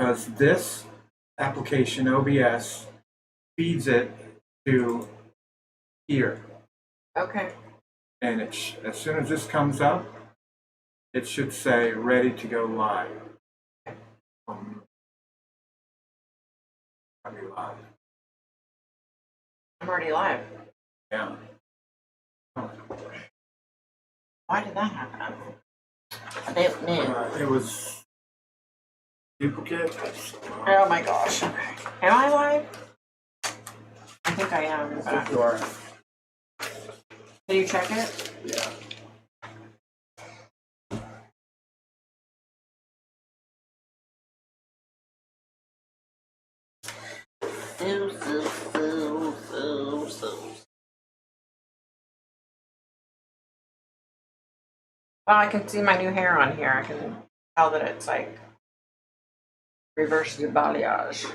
because this application, OBS, feeds it to here. Okay. And as soon as this comes up, it should say ready to go live. I'll be live. I'm already live. Yeah. Why did that happen? It was duplicate. Oh my gosh. Am I live? I think I am. If you are. Can you check it? Yeah. Well, I can see my new hair on here. I can tell that it's like reverse the balayage.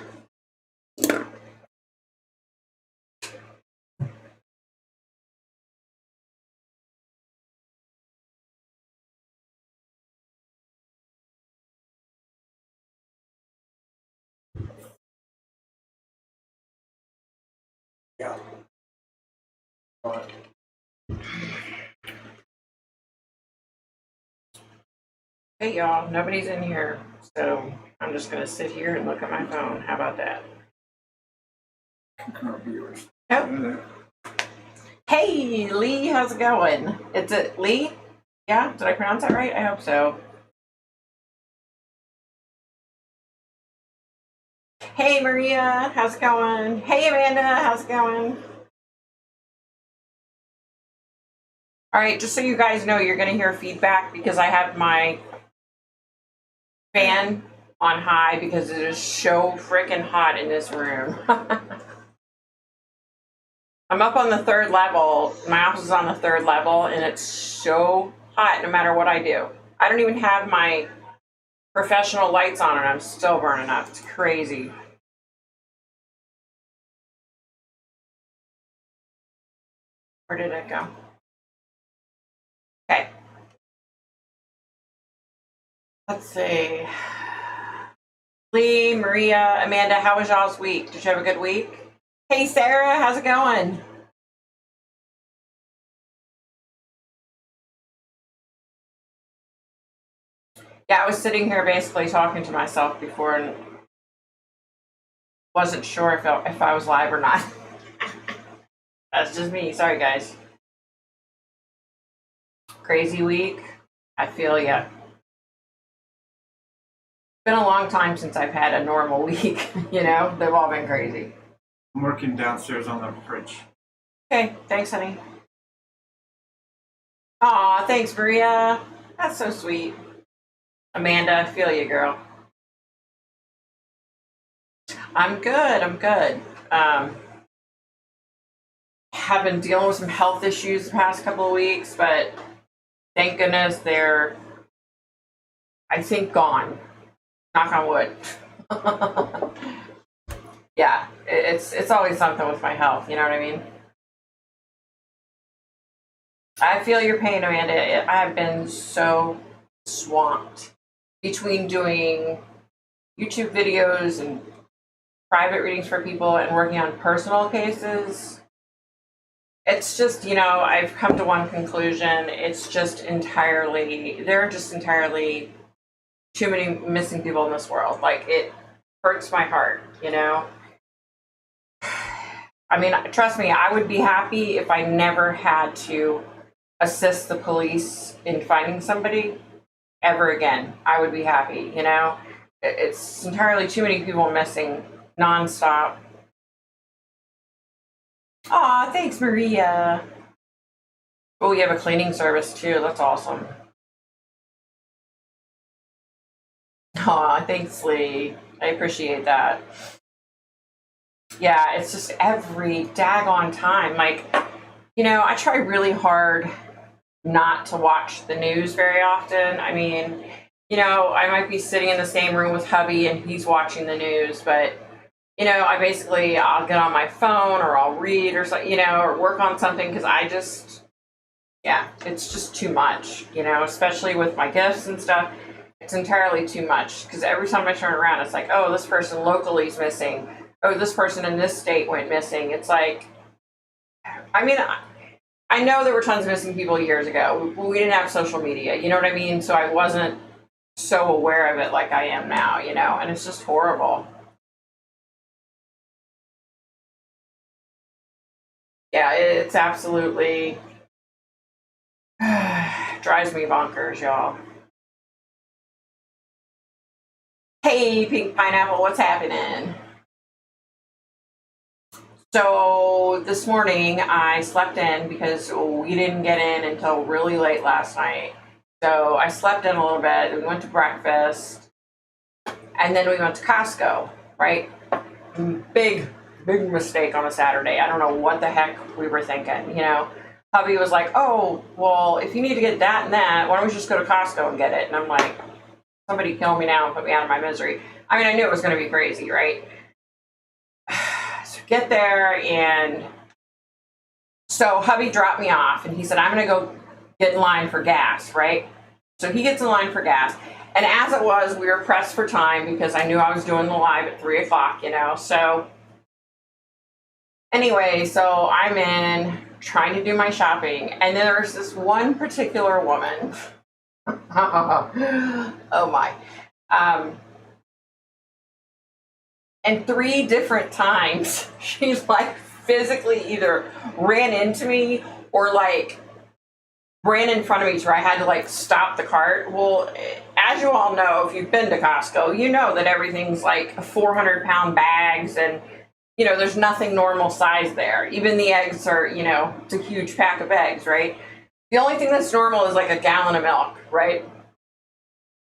Yeah. Hey y'all, nobody's in here, so I'm just gonna sit here and look at my phone. How about that? Viewers. Oh. Hey Lee, how's it going? Is it Lee? Yeah, did I pronounce that right? I hope so. Hey Maria, how's it going? Hey Amanda, how's it going? All right, just so you guys know, you're gonna hear feedback because I have my fan on high because it is so freaking hot in this room. I'm up on the 3rd level. My office is on the 3rd level and it's so hot no matter what I do. I don't even have my professional lights on and I'm still burning up. It's crazy. Where did it go? Okay. Let's see. Lee, Maria, Amanda, how was y'all's week? Did you have a good week? Hey, Sarah, how's it going? Yeah, I was sitting here basically talking to myself before and wasn't sure if I was live or not. That's just me. Sorry, guys. Crazy week. I feel ya. It's been a long time since I've had a normal week. You know, they've all been crazy. I'm working downstairs on the fridge. Okay, thanks, honey. Aw, thanks, Maria. That's so sweet. Amanda, I feel you, girl. I'm good. I'm good. Have been dealing with some health issues the past couple of weeks, but thank goodness they're, I think, gone. Knock on wood. Yeah, it's always something with my health. You know what I mean? I feel your pain, Amanda. I have been so swamped between doing YouTube videos and private readings for people and working on personal cases. It's just, you know, I've come to one conclusion. It's just entirely, there are just entirely too many missing people in this world. Like, it hurts my heart, you know? I mean, trust me, I would be happy if I never had to assist the police in finding somebody ever again. I would be happy, you know? It's entirely too many people missing nonstop. Aw, thanks, Maria. Oh, you have a cleaning service too. That's awesome. Aw, thanks, Lee. I appreciate that. Yeah, it's just every daggone time. Like, you know, I try really hard not to watch the news very often. I mean, you know, I might be sitting in the same room with hubby and he's watching the news, but you know, I'll get on my phone or I'll read or something, you know, or work on something because yeah, it's just too much, you know, especially with my gifts and stuff. It's entirely too much because every time I turn around, it's like, oh, this person locally is missing. Oh, this person in this state went missing. It's like, I mean, I know there were tons of missing people years ago. We didn't have social media, you know what I mean? So I wasn't so aware of it like I am now, you know, and it's just horrible. Yeah, it's absolutely drives me bonkers, y'all. Hey, Pink Pineapple, what's happening? So this morning I slept in because we didn't get in until really late last night. So I slept in a little bit. We went to breakfast, and then we went to Costco. Right? Big mistake on a Saturday. I don't know what the heck we were thinking. You know, hubby was like, "Oh, well, if you need to get that and that, why don't we just go to Costco and get it?" And I'm like, "Somebody kill me now and put me out of my misery." I mean, I knew it was going to be crazy, right? Get there, and so hubby dropped me off and he said, I'm gonna go get in line for gas, right? So he gets in line for gas, and as it was, we were pressed for time because I knew I was doing the live at 3 o'clock, you know. So anyway, so I'm in trying to do my shopping, and there's this one particular woman. Oh my. And 3 different times, she's like physically either ran into me or like ran in front of me to where I had to like stop the cart. Well, as you all know, if you've been to Costco, you know that everything's like 400-pound bags, and you know, there's nothing normal size there. Even the eggs are, you know, it's a huge pack of eggs, right? The only thing that's normal is like a gallon of milk, right?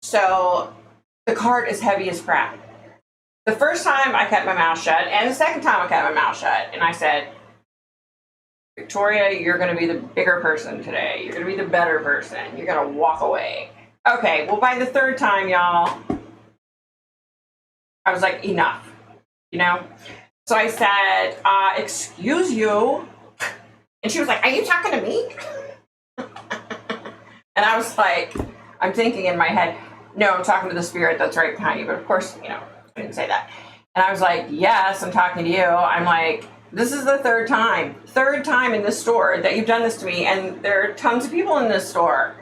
So the cart is heavy as crap. The first time I kept my mouth shut, and the second time I kept my mouth shut, and I said, Victoria, you're going to be the bigger person today. You're going to be the better person. You're going to walk away. Okay, well, by the third time, y'all, I was like, enough, you know? So I said, excuse you. And she was like, are you talking to me? And I was like, I'm thinking in my head, no, I'm talking to the spirit that's right behind you. But of course, you know, I didn't say that. And I was like, yes, I'm talking to you. I'm like, this is the third time in this store that you've done this to me. And there are tons of people in this store.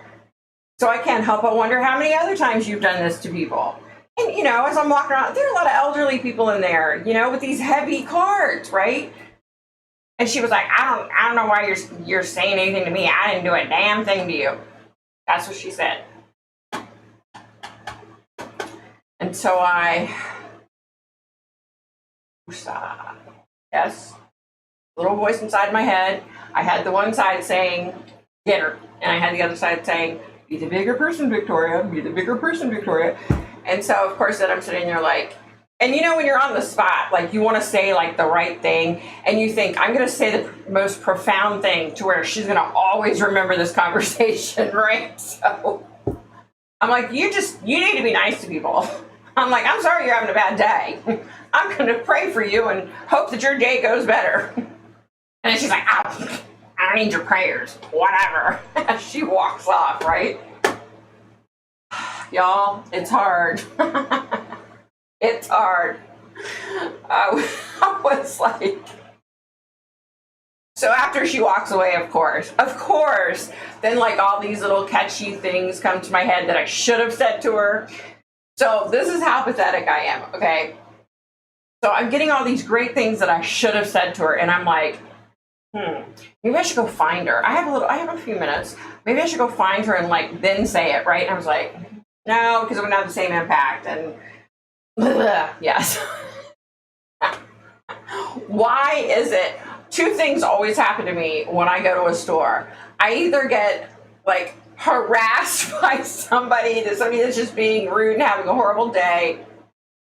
So I can't help but wonder how many other times you've done this to people. And, you know, as I'm walking around, there are a lot of elderly people in there, you know, with these heavy carts, right? And she was like, I don't know why you're saying anything to me. I didn't do a damn thing to you. That's what she said. And so I, yes, little voice inside my head. I had the one side saying, get her. And I had the other side saying, be the bigger person, Victoria. Be the bigger person, Victoria. And so, of course, then I'm sitting there like, and you know, when you're on the spot, like you want to say like the right thing, and you think, I'm going to say the most profound thing to where she's going to always remember this conversation, right? So I'm like, you need to be nice to people. I'm like, I'm sorry you're having a bad day. I'm going to pray for you and hope that your day goes better. And then she's like, oh, I don't need your prayers. Whatever. She walks off, right? Y'all, it's hard. It's hard. I was like, so after she walks away, of course, then like all these little catchy things come to my head that I should have said to her. So this is how pathetic I am, okay? So I'm getting all these great things that I should have said to her, and I'm like, maybe I should go find her. I have a few minutes. Maybe I should go find her and like then say it, right? And I was like, no, because it would have the same impact. And yes. Why is it? 2 things always happen to me when I go to a store. I either get like harassed by somebody that's just being rude and having a horrible day,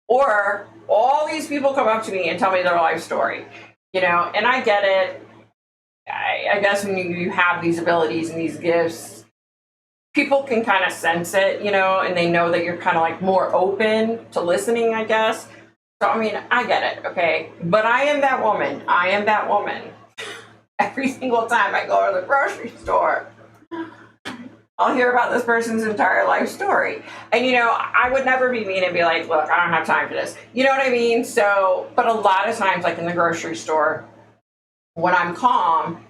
or all these people come up to me and tell me their life story, you know. And I get it. I guess when you have these abilities and these gifts, people can kind of sense it, you know, and they know that you're kind of like more open to listening, I guess. So, I mean, I get it, okay? But I am that woman. Every single time I go to the grocery store. I'll hear about this person's entire life story. And, I would never be mean and be like, look, I don't have time for this. You know what I mean? So, but a lot of times, like in the grocery store, when I'm calm,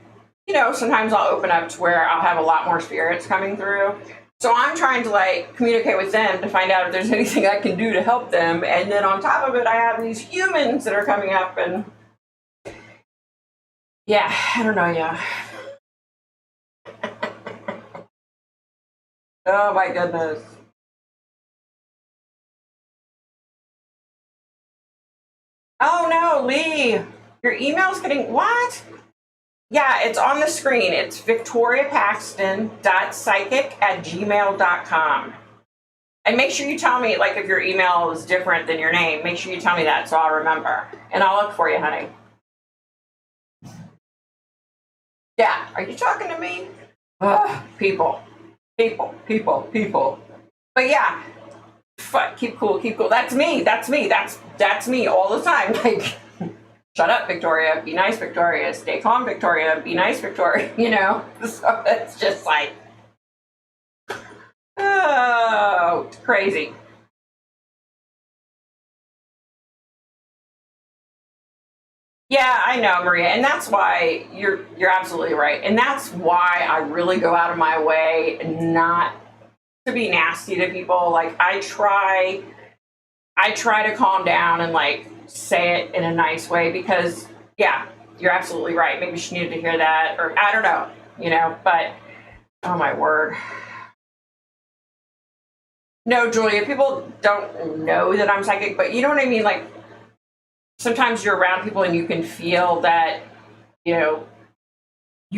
sometimes I'll open up to where I'll have a lot more spirits coming through. So I'm trying to like communicate with them to find out if there's anything I can do to help them. And then on top of it, I have these humans that are coming up and yeah, I don't know. Yeah. Oh my goodness. Oh no, Lee, your email's getting what? Yeah, it's on the screen. It's victoriapaxton.psychic@gmail.com. And make sure you tell me, like, if your email is different than your name, make sure you tell me that so I'll remember. And I'll look for you, honey. Yeah, are you talking to me? Ugh, people. But yeah, keep cool. That's me. That's me all the time. Like, shut up, Victoria. Be nice, Victoria. Stay calm, Victoria. Be nice, Victoria. So it's just like, oh, it's crazy. Yeah, I know, Maria, and that's why you're absolutely right, and that's why I really go out of my way not to be nasty to people. Like I try to calm down and like say it in a nice way because yeah, you're absolutely right. Maybe she needed to hear that, or I don't know, But oh my word. No, Julia, people don't know that I'm psychic, but you know what I mean? Like, sometimes you're around people and you can feel that, you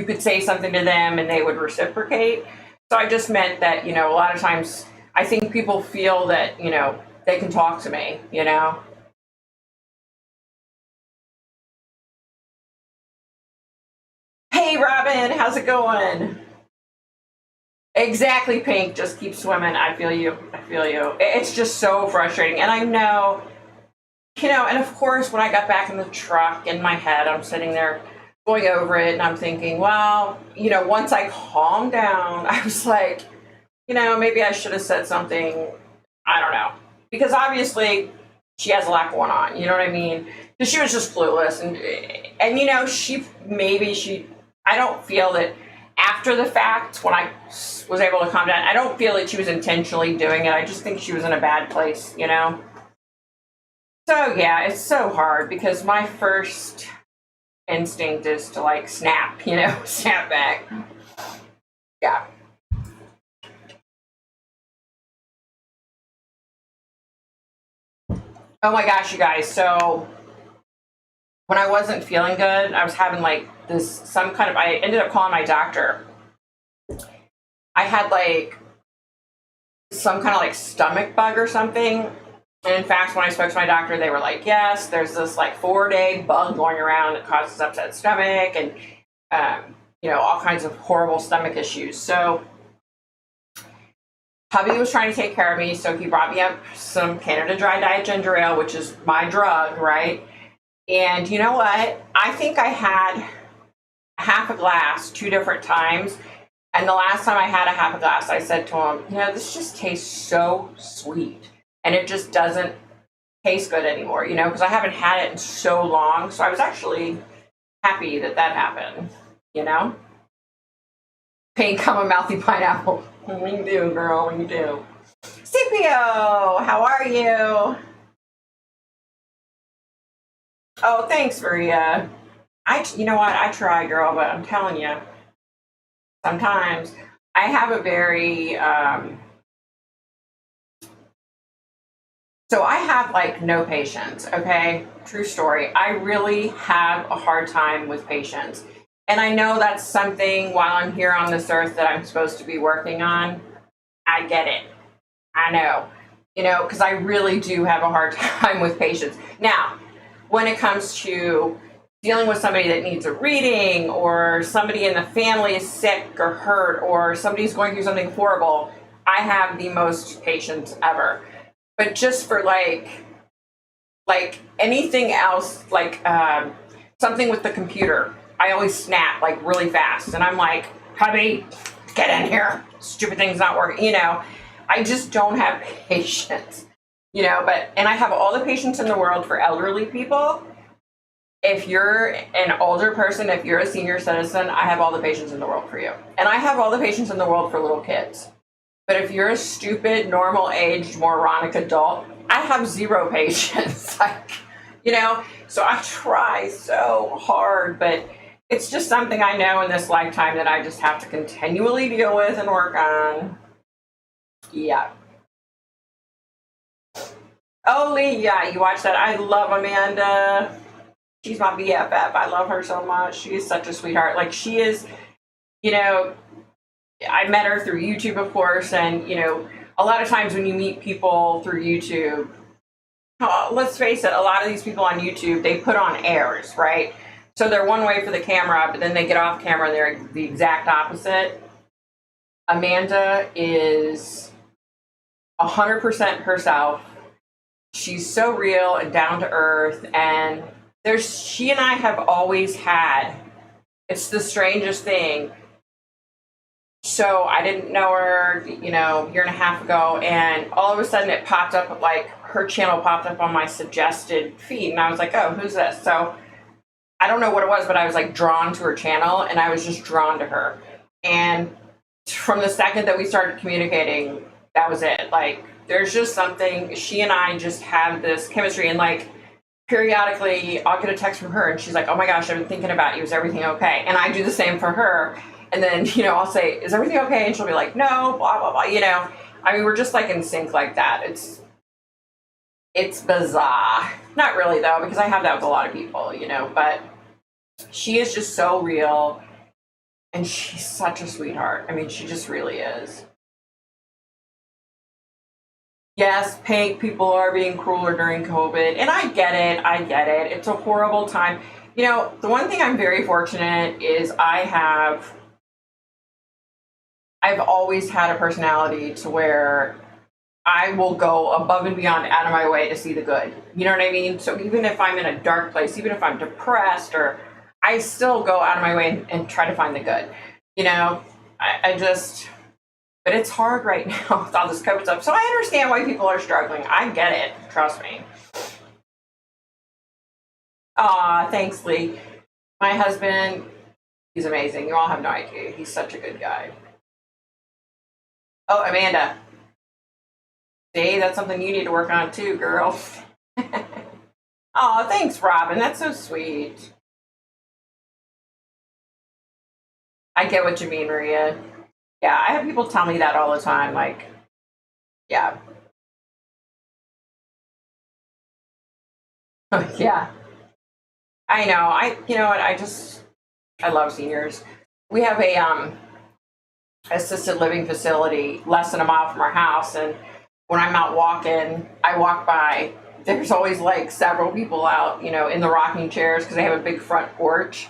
could say something to them and they would reciprocate. So I just meant that, a lot of times I think people feel that, they can talk to me, Hey, Robin, how's it going? Exactly, Pink. Just keep swimming. I feel you. It's just so frustrating. And I know, and of course, when I got back in the truck, in my head, I'm sitting there going over it and I'm thinking, well, once I calmed down, I was like, maybe I should have said something. I don't know. Because obviously she has a lot going on. You know what I mean? Because she was just clueless. And I don't feel that after the fact, when I was able to calm down, I don't feel that she was intentionally doing it. I just think she was in a bad place, So yeah, it's so hard because my first instinct is to like snap, snap back. Yeah. Oh my gosh, you guys. So when I wasn't feeling good, I was having like I ended up calling my doctor. I had like some kind of like stomach bug or something. And in fact, when I spoke to my doctor, they were like, yes, there's this like 4-day bug going around that causes upset stomach and, all kinds of horrible stomach issues. So hubby was trying to take care of me. So he brought me up some Canada Dry Diet Ginger Ale, which is my drug, right? And you know what? I think I had half a glass 2 different times. And the last time I had a half a glass, I said to him, this just tastes so sweet. And it just doesn't taste good anymore, because I haven't had it in so long. So I was actually happy that happened, Pink, I'm a mouthy pineapple. What you do, girl? What you do? Scipio, how are you? Oh, thanks, Maria. You know what? I try, girl, but I'm telling you, sometimes I have a very, so I have like no patience, okay? True story. I really have a hard time with patience. And I know that's something while I'm here on this earth that I'm supposed to be working on. I get it. I know, because I really do have a hard time with patience. Now, when it comes to dealing with somebody that needs a reading or somebody in the family is sick or hurt or somebody's going through something horrible, I have the most patience ever. But just for like anything else, like something with the computer, I always snap like really fast. And I'm like, hubby, get in here. stupid thing's not working, I just don't have patience, and I have all the patience in the world for elderly people. If you're an older person, if you're a senior citizen, I have all the patience in the world for you. And I have all the patience in the world for little kids. But if you're a stupid, normal-aged, moronic adult, I have zero patience. So I try so hard, but it's just something I know in this lifetime that I just have to continually deal with and work on. Yeah. Oh, Lee, yeah, you watched that. I love Amanda. She's my BFF. I love her so much. She is such a sweetheart. Like, she is, I met her through YouTube, of course, and, a lot of times when you meet people through YouTube, let's face it, a lot of these people on YouTube, they put on airs, right? So they're one way for the camera, but then they get off camera and they're the exact opposite. Amanda is 100% herself. She's so real and down to earth, and she and I have always had, it's the strangest thing. So I didn't know her, a year and a half ago, and all of a sudden it popped up, like her channel popped up on my suggested feed, and I was like, oh, who's this? So I don't know what it was, but I was like drawn to her channel, and I was just drawn to her. And from the second that we started communicating, that was it. Like, there's just something, she and I just have this chemistry, and like, periodically I'll get a text from her and she's like, oh my gosh, I've been thinking about you, is everything okay? And I do the same for her, and then I'll say, is everything okay? And she'll be like, no, blah blah blah. I mean, we're just like in sync like that. It's bizarre. Not really though, because I have that with a lot of people, but she is just so real, and she's such a sweetheart. I mean, she just really is. Yes, Pink, people are being crueler during COVID, and I get it. It's a horrible time. The one thing I'm very fortunate is I've always had a personality to where I will go above and beyond out of my way to see the good. You know what I mean? So even if I'm in a dark place, even if I'm depressed, or I still go out of my way and try to find the good. But it's hard right now with all this COVID stuff. So I understand why people are struggling. I get it. Trust me. Aw, thanks, Lee. My husband, he's amazing. You all have no idea. He's such a good guy. Oh, Amanda. See, that's something you need to work on too, girl. Aw, thanks, Robin. That's so sweet. I get what you mean, Maria. Yeah, I have people tell me that all the time, like, yeah. Yeah, I know. You know what, I love seniors. We have a assisted living facility less than a mile from our house, and when I'm out walking, I walk by, there's always like several people out, in the rocking chairs, because they have a big front porch.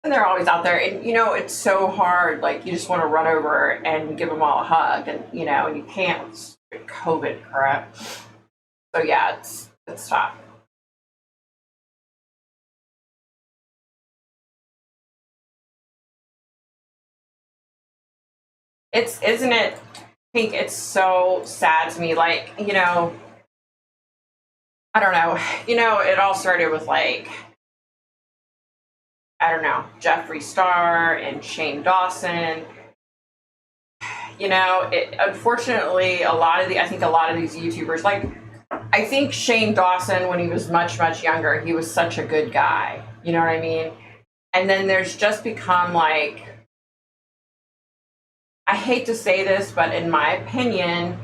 And they're always out there, and it's so hard. Like, you just want to run over and give them all a hug, and and you can't with COVID crap. So yeah, it's tough. Isn't it? I think it's so sad to me. Like, I don't know. It all started with like, I don't know, Jeffree Star and Shane Dawson. Unfortunately, I think a lot of these YouTubers, like, I think Shane Dawson, when he was much, much younger, he was such a good guy. You know what I mean? And then there's just become like, I hate to say this, but in my opinion,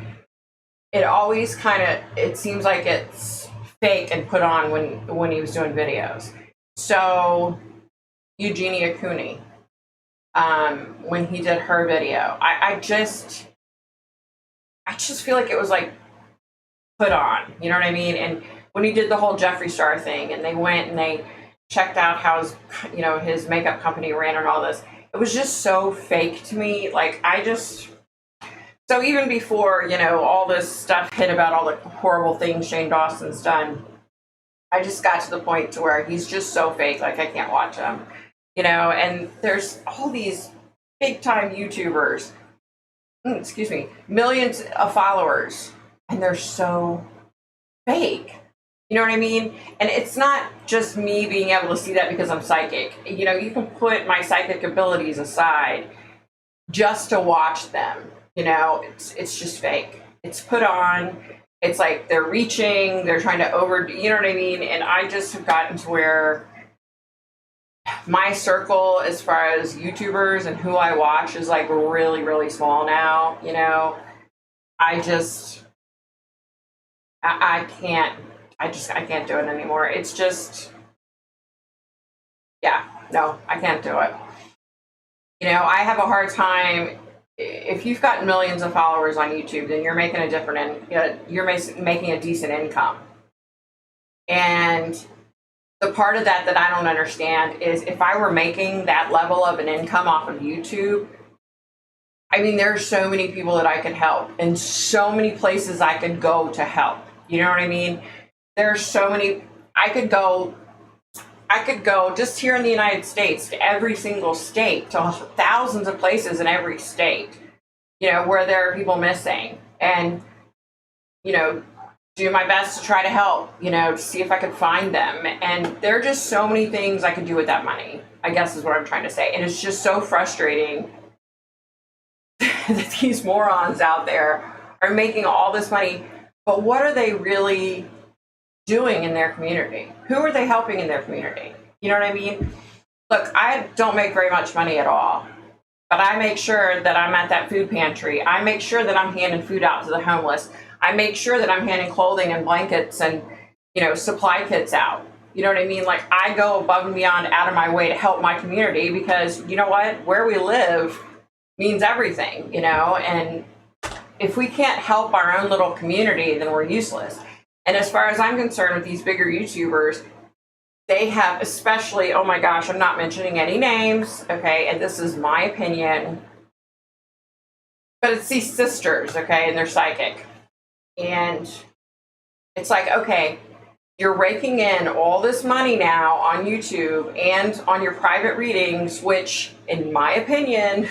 it always it seems like it's fake and put on when he was doing videos. So Eugenia Cooney, when he did her video, I just feel like it was like put on, you know what I mean? And when he did the whole Jeffree Star thing, and they went and they checked out how his makeup company ran and all this, it was just so fake to me. Like, so even before, all this stuff hit about all the horrible things Shane Dawson's done, I just got to the point to where he's just so fake, like, I can't watch him. And there's all these big time YouTubers excuse me, millions of followers, and they're so fake. You know what I mean? And it's not just me being able to see that because I'm psychic. You know, you can put my psychic abilities aside just to watch them. You know, it's just fake. It's put on. It's like they're reaching, they're trying to you know what I mean? And I just have gotten to where my circle as far as YouTubers and who I watch is like really, really small now. You know, I just, I can't, I can't do it anymore. It's just, yeah, no, I can't do it. You know, I have a hard time. If you've got millions of followers on YouTube, then you're making a you're making a decent income. And the part of that I don't understand is if I were making that level of an income off of YouTube, I mean, there's so many people that I could help and so many places I could go to help. You know what I mean? There's so many, I could go just here in the United States to every single state, to thousands of places in every state, you know, where there are people missing, and, you know, do my best to try to help, you know, to see if I could find them. And there are just so many things I could do with that money, I guess is what I'm trying to say. And it's just so frustrating that these morons out there are making all this money, but what are they really doing in their community? Who are they helping in their community? You know what I mean? Look, I don't make very much money at all, but I make sure that I'm at that food pantry. I make sure that I'm handing food out to the homeless. I make sure that I'm handing clothing and blankets and, you know, supply kits out. You know what I mean? Like, I go above and beyond out of my way to help my community because, you know what? Where we live means everything, you know? And if we can't help our own little community, then we're useless. And as far as I'm concerned with these bigger YouTubers, they have especially, oh my gosh, I'm not mentioning any names, okay? And this is my opinion, but it's these sisters, okay? And they're psychic. And it's like, okay, you're raking in all this money now on YouTube and on your private readings, which, in my opinion,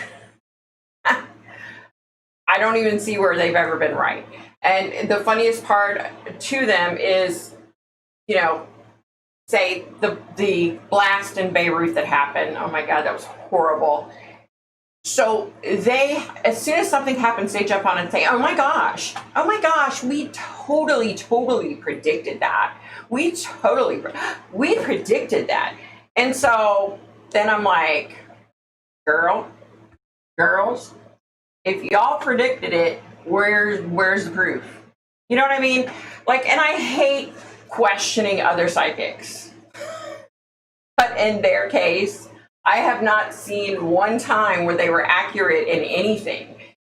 I don't even see where they've ever been right. And the funniest part to them is, you know, say the blast in Beirut that happened. Oh my God, that was horrible. So they, as soon as something happens, they jump on and say, oh my gosh, we totally predicted that. We predicted that. And so then I'm like, girls, if y'all predicted it, where's the proof? You know what I mean? Like, and I hate questioning other psychics. But in their case, I have not seen one time where they were accurate in anything.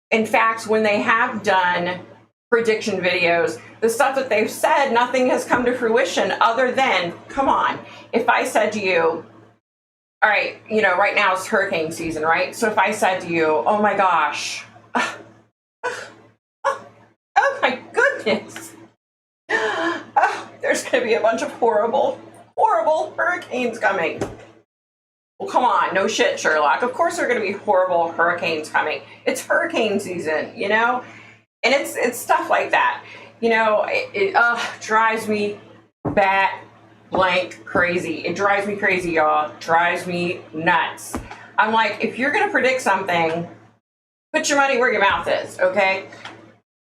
In fact, when they have done prediction videos, the stuff that they've said, nothing has come to fruition other than, come on, if I said to you, all right, you know, right now it's hurricane season, right? So if I said to you, oh my gosh, oh my goodness, there's going to be a bunch of horrible hurricanes coming. Well, come on, no shit, Sherlock. Of course there are going to be horrible hurricanes coming. It's hurricane season, you know? And it's stuff like that. You know, it drives me bat blank crazy. It drives me crazy, y'all. Drives me nuts. I'm like, if you're going to predict something, put your money where your mouth is, okay?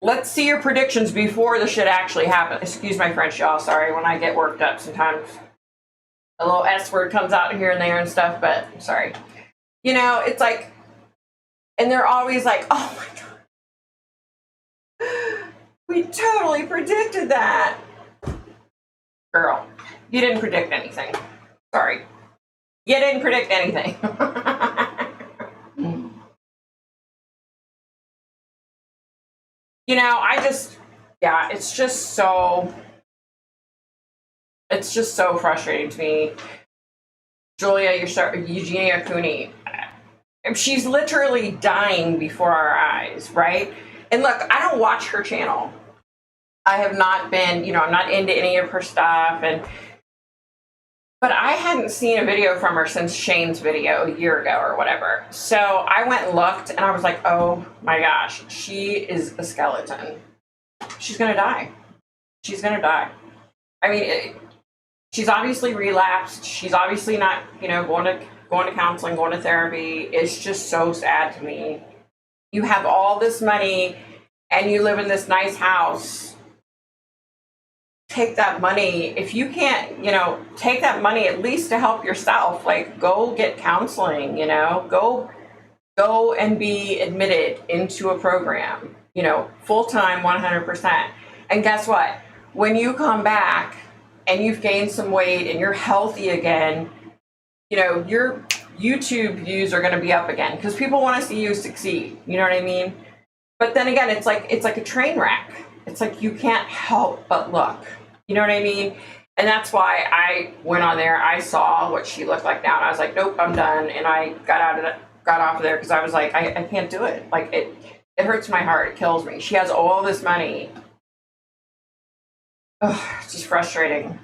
Let's see your predictions before the shit actually happens. Excuse my French, y'all. Sorry, when I get worked up sometimes a little S word comes out here and there and stuff, but I'm sorry. You know, it's like, and they're always like, oh my God, we totally predicted that. Girl, you didn't predict anything. Sorry. You didn't predict anything. You know, it's just so frustrating to me. Eugenia Cooney, she's literally dying before our eyes, right? And look, I don't watch her channel. I have not been, you know, I'm not into any of her stuff. And But I hadn't seen a video from her since Shane's video a year ago or whatever. So I went and looked and I was like, oh my gosh, she is a skeleton. She's gonna die. She's gonna die. I mean, she's obviously relapsed. She's obviously not, going to counseling, going to therapy. It's just so sad to me. You have all this money and you live in this nice house. Take that money. If you can't, take that money at least to help yourself. Like, go get counseling, go and be admitted into a program, full-time, 100%. And guess what? When you come back and you've gained some weight and you're healthy again, your YouTube views are going to be up again because people want to see you succeed. You know what I mean? But then again, it's like a train wreck. It's like you can't help but look. You know what I mean? And that's why I went on there. I saw what she looked like now, and I was like, nope, I'm done. And I got off of there because I was like, I can't do it. Like, it hurts my heart. It kills me. She has all this money. Ugh, it's just frustrating.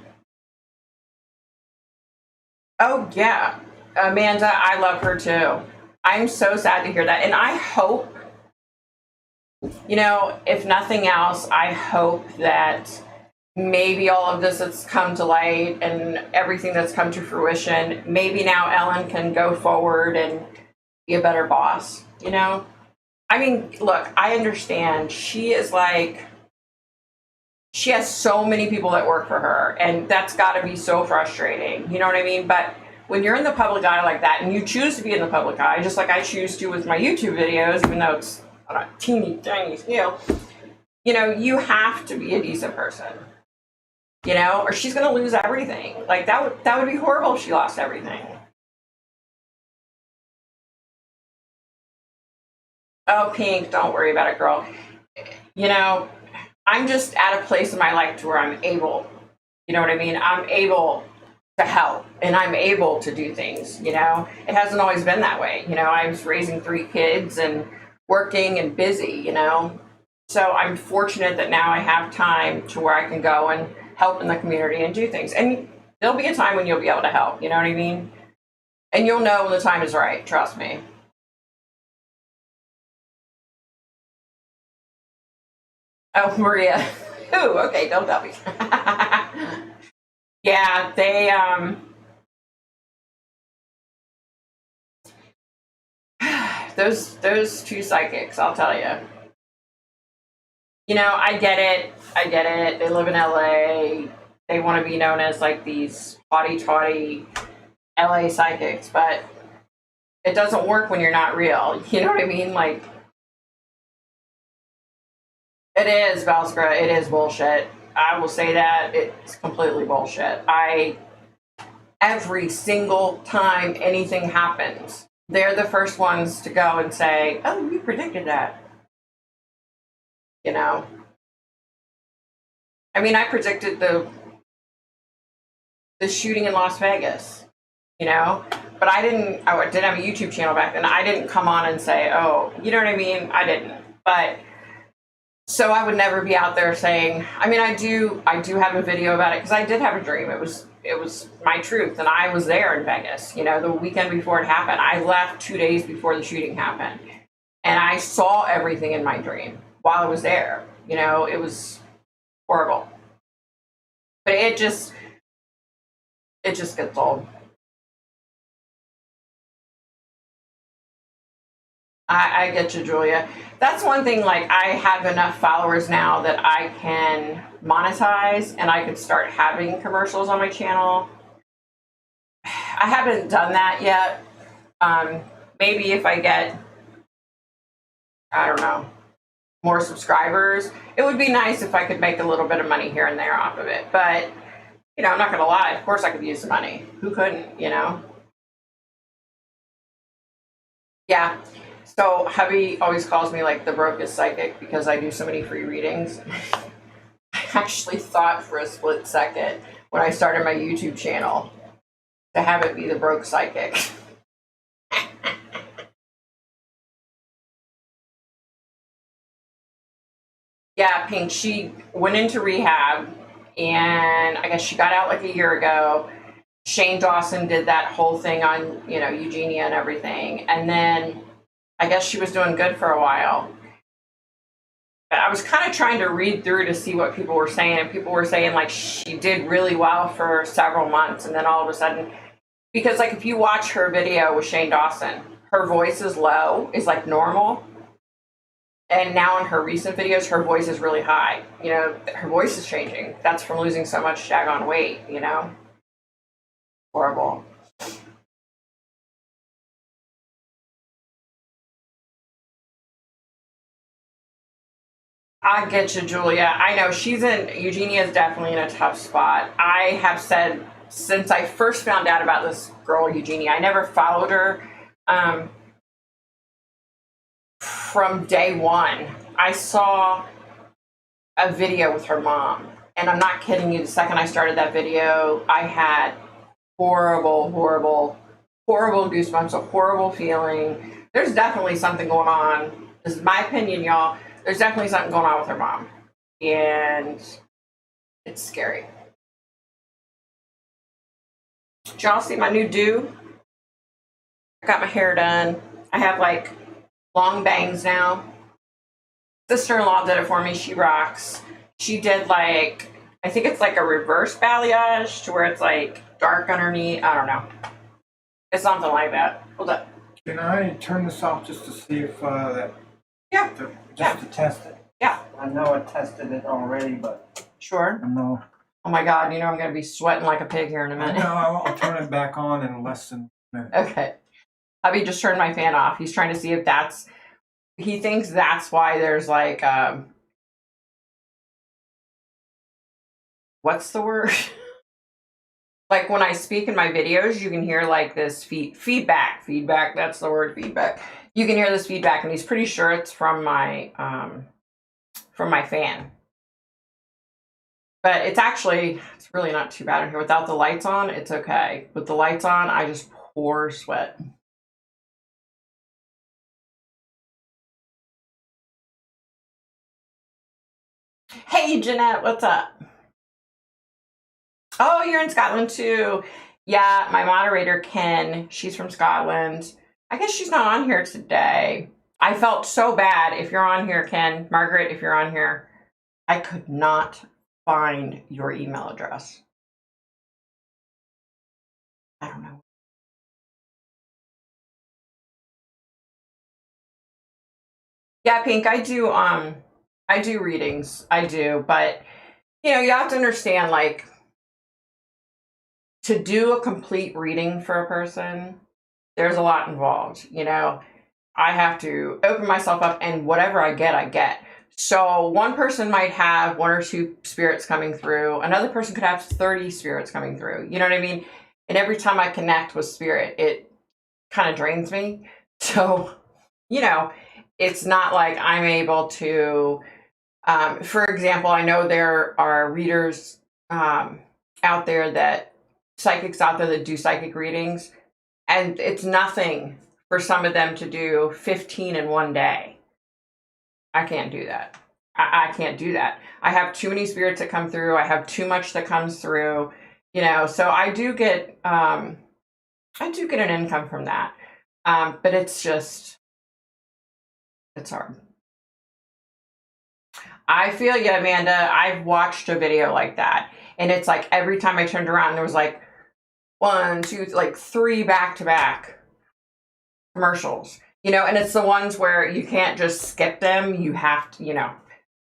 Oh yeah, Amanda, I love her too. I'm so sad to hear that, and I hope, if nothing else, I hope that maybe all of this that's come to light and everything that's come to fruition, maybe now Ellen can go forward and be a better boss, I mean, look, I understand. She has so many people that work for her, and that's got to be so frustrating. You know what I mean? But when you're in the public eye like that, and you choose to be in the public eye, just like I choose to with my YouTube videos, even though it's on a teeny tiny scale, you have to be a decent person. Or she's going to lose everything. Like, that would be horrible if she lost everything. Oh, Pink, don't worry about it, girl. I'm just at a place in my life to where I'm able, what I mean? I'm able to help and I'm able to do things, It hasn't always been that way. I was raising 3 kids and working and busy, So I'm fortunate that now I have time to where I can go and help in the community and do things. And there'll be a time when you'll be able to help, you know what I mean? And you'll know when the time is right, trust me. Oh, Maria. Ooh, okay, don't tell me. Yeah, they those 2 psychics, I'll tell you. I get it. They live in LA. They want to be known as like these haughty-taughty LA psychics, but it doesn't work when you're not real. You know what I mean? Like, it is, Valskra. It is bullshit. I will say that. It's completely bullshit. Every single time anything happens, they're the first ones to go and say, oh, you predicted that. I mean, I predicted the shooting in Las Vegas, but I didn't have a YouTube channel back then. I didn't come on and say, oh, you know what I mean? I didn't. But so I would never be out there saying, I mean, I do have a video about it because I did have a dream. It was my truth. And I was there in Vegas, the weekend before it happened. I left 2 days before the shooting happened. And I saw everything in my dream while I was there. It was horrible. But it just gets old. I get you, Julia. That's one thing, like, I have enough followers now that I can monetize and I could start having commercials on my channel. I haven't done that yet. Maybe if I get, I don't know, more subscribers, it would be nice if I could make a little bit of money here and there off of it. But, I'm not going to lie. Of course I could use the money. Who couldn't, Yeah. So hubby always calls me like the brokest psychic because I do so many free readings. I actually thought for a split second when I started my YouTube channel to have it be the broke psychic. Yeah, Pink, she went into rehab and I guess she got out like a year ago. Shane Dawson did that whole thing on, you know, Eugenia and everything. And then I guess she was doing good for a while. I was kind of trying to read through to see what people were saying, and people were saying like she did really well for several months, and then all of a sudden, because like if you watch her video with Shane Dawson, her voice is low, is like normal, and now in her recent videos, her voice is really high. You know, her voice is changing. That's from losing so much daggone weight. You know, horrible. I get you, Julia. I know Eugenia's definitely in a tough spot. I have said since I first found out about this girl, Eugenia, I never followed her from day one. I saw a video with her mom, and I'm not kidding you. The second I started that video, I had horrible, horrible, horrible goosebumps, a horrible feeling. There's definitely something going on. This is my opinion, y'all. There's definitely something going on with her mom, and it's scary. Did y'all see my new do? I got my hair done. I have like long bangs now. Sister-in-law did it for me. She rocks. She did like, I think it's like a reverse balayage to where it's like dark underneath. I don't know. It's something like that. Hold up. Can I turn this off just to see if that? Yeah. Just to test it. Yeah. I know I tested it already, but Sure. I know. Oh my God, you know I'm going to be sweating like a pig here in a minute. No, I'll turn it back on in less than a minute. Okay. Hubby just turned my fan off. He's trying to see if he thinks that's why there's like, what's the word? Like when I speak in my videos, you can hear like this feedback. That's the word, feedback. You can hear this feedback, and he's pretty sure it's from my fan. But it's really not too bad in here. Without the lights on, it's okay. With the lights on, I just pour sweat. Hey, Jeanette, what's up? Oh, you're in Scotland too. Yeah, my moderator, Ken, she's from Scotland. I guess she's not on here today. I felt so bad. If you're on here, Ken, Margaret, if you're on here, I could not find your email address. I don't know. Yeah, Pink, I do readings. I do, but you know, you have to understand, like, to do a complete reading for a person, there's a lot involved. You know, I have to open myself up, and whatever I get. So one person might have one or two spirits coming through. Another person could have 30 spirits coming through. You know what I mean? And every time I connect with spirit, it kind of drains me. So, you know, it's not like I'm able to, for example, I know there are readers out there psychics out there that do psychic readings, and it's nothing for some of them to do 15 in one day. I can't do that. I can't do that. I have too many spirits that come through. I have too much that comes through, you know, so I do get an income from that. But it's hard. I feel you, Amanda. I've watched a video like that, and it's like every time I turned around, there was like 1, 2, like 3 back-to-back commercials, you know, and it's the ones where you can't just skip them. You have to, you know,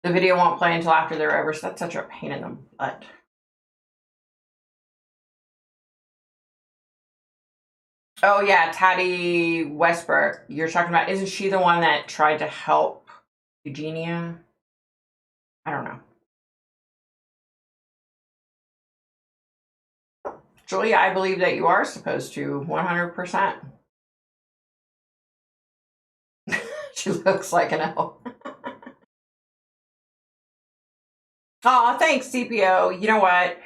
the video won't play until after they're over. So that's such a pain in the butt. Oh yeah, Taddy Westbrook. You're talking about, isn't she the one that tried to help Eugenia? I don't know. Julia, I believe that you are supposed to 100%. She looks like an elf. Oh, thanks, CPO. You know what?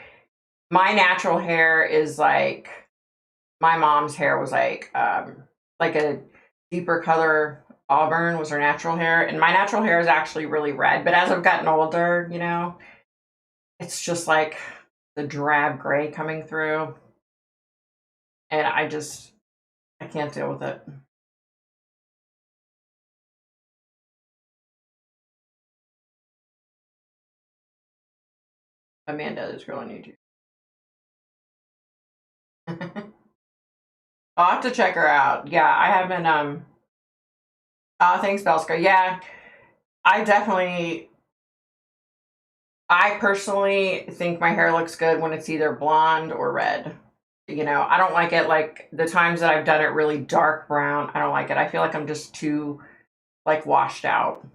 My natural hair is like, my mom's hair was like a deeper color auburn was her natural hair. And my natural hair is actually really red. But as I've gotten older, you know, it's just like the drab gray coming through. And I can't deal with it. Amanda is girl on YouTube. I'll have to check her out. Yeah, I haven't oh, thanks, Belska. Yeah, I personally think my hair looks good when it's either blonde or red. You know, I don't like it like the times that I've done it really dark brown. I don't like it. I feel like I'm just too like washed out.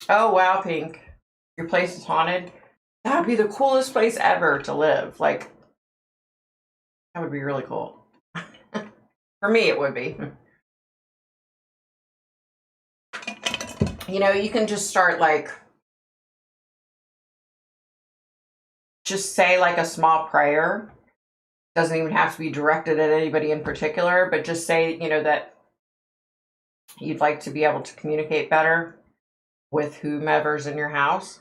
Oh wow, Pink. Your place is haunted? That would be the coolest place ever to live. Like, that would be really cool. For me, it would be. You know, you can just start like, just say like a small prayer. Doesn't even have to be directed at anybody in particular, but just say, you know, that you'd like to be able to communicate better with whomever's in your house.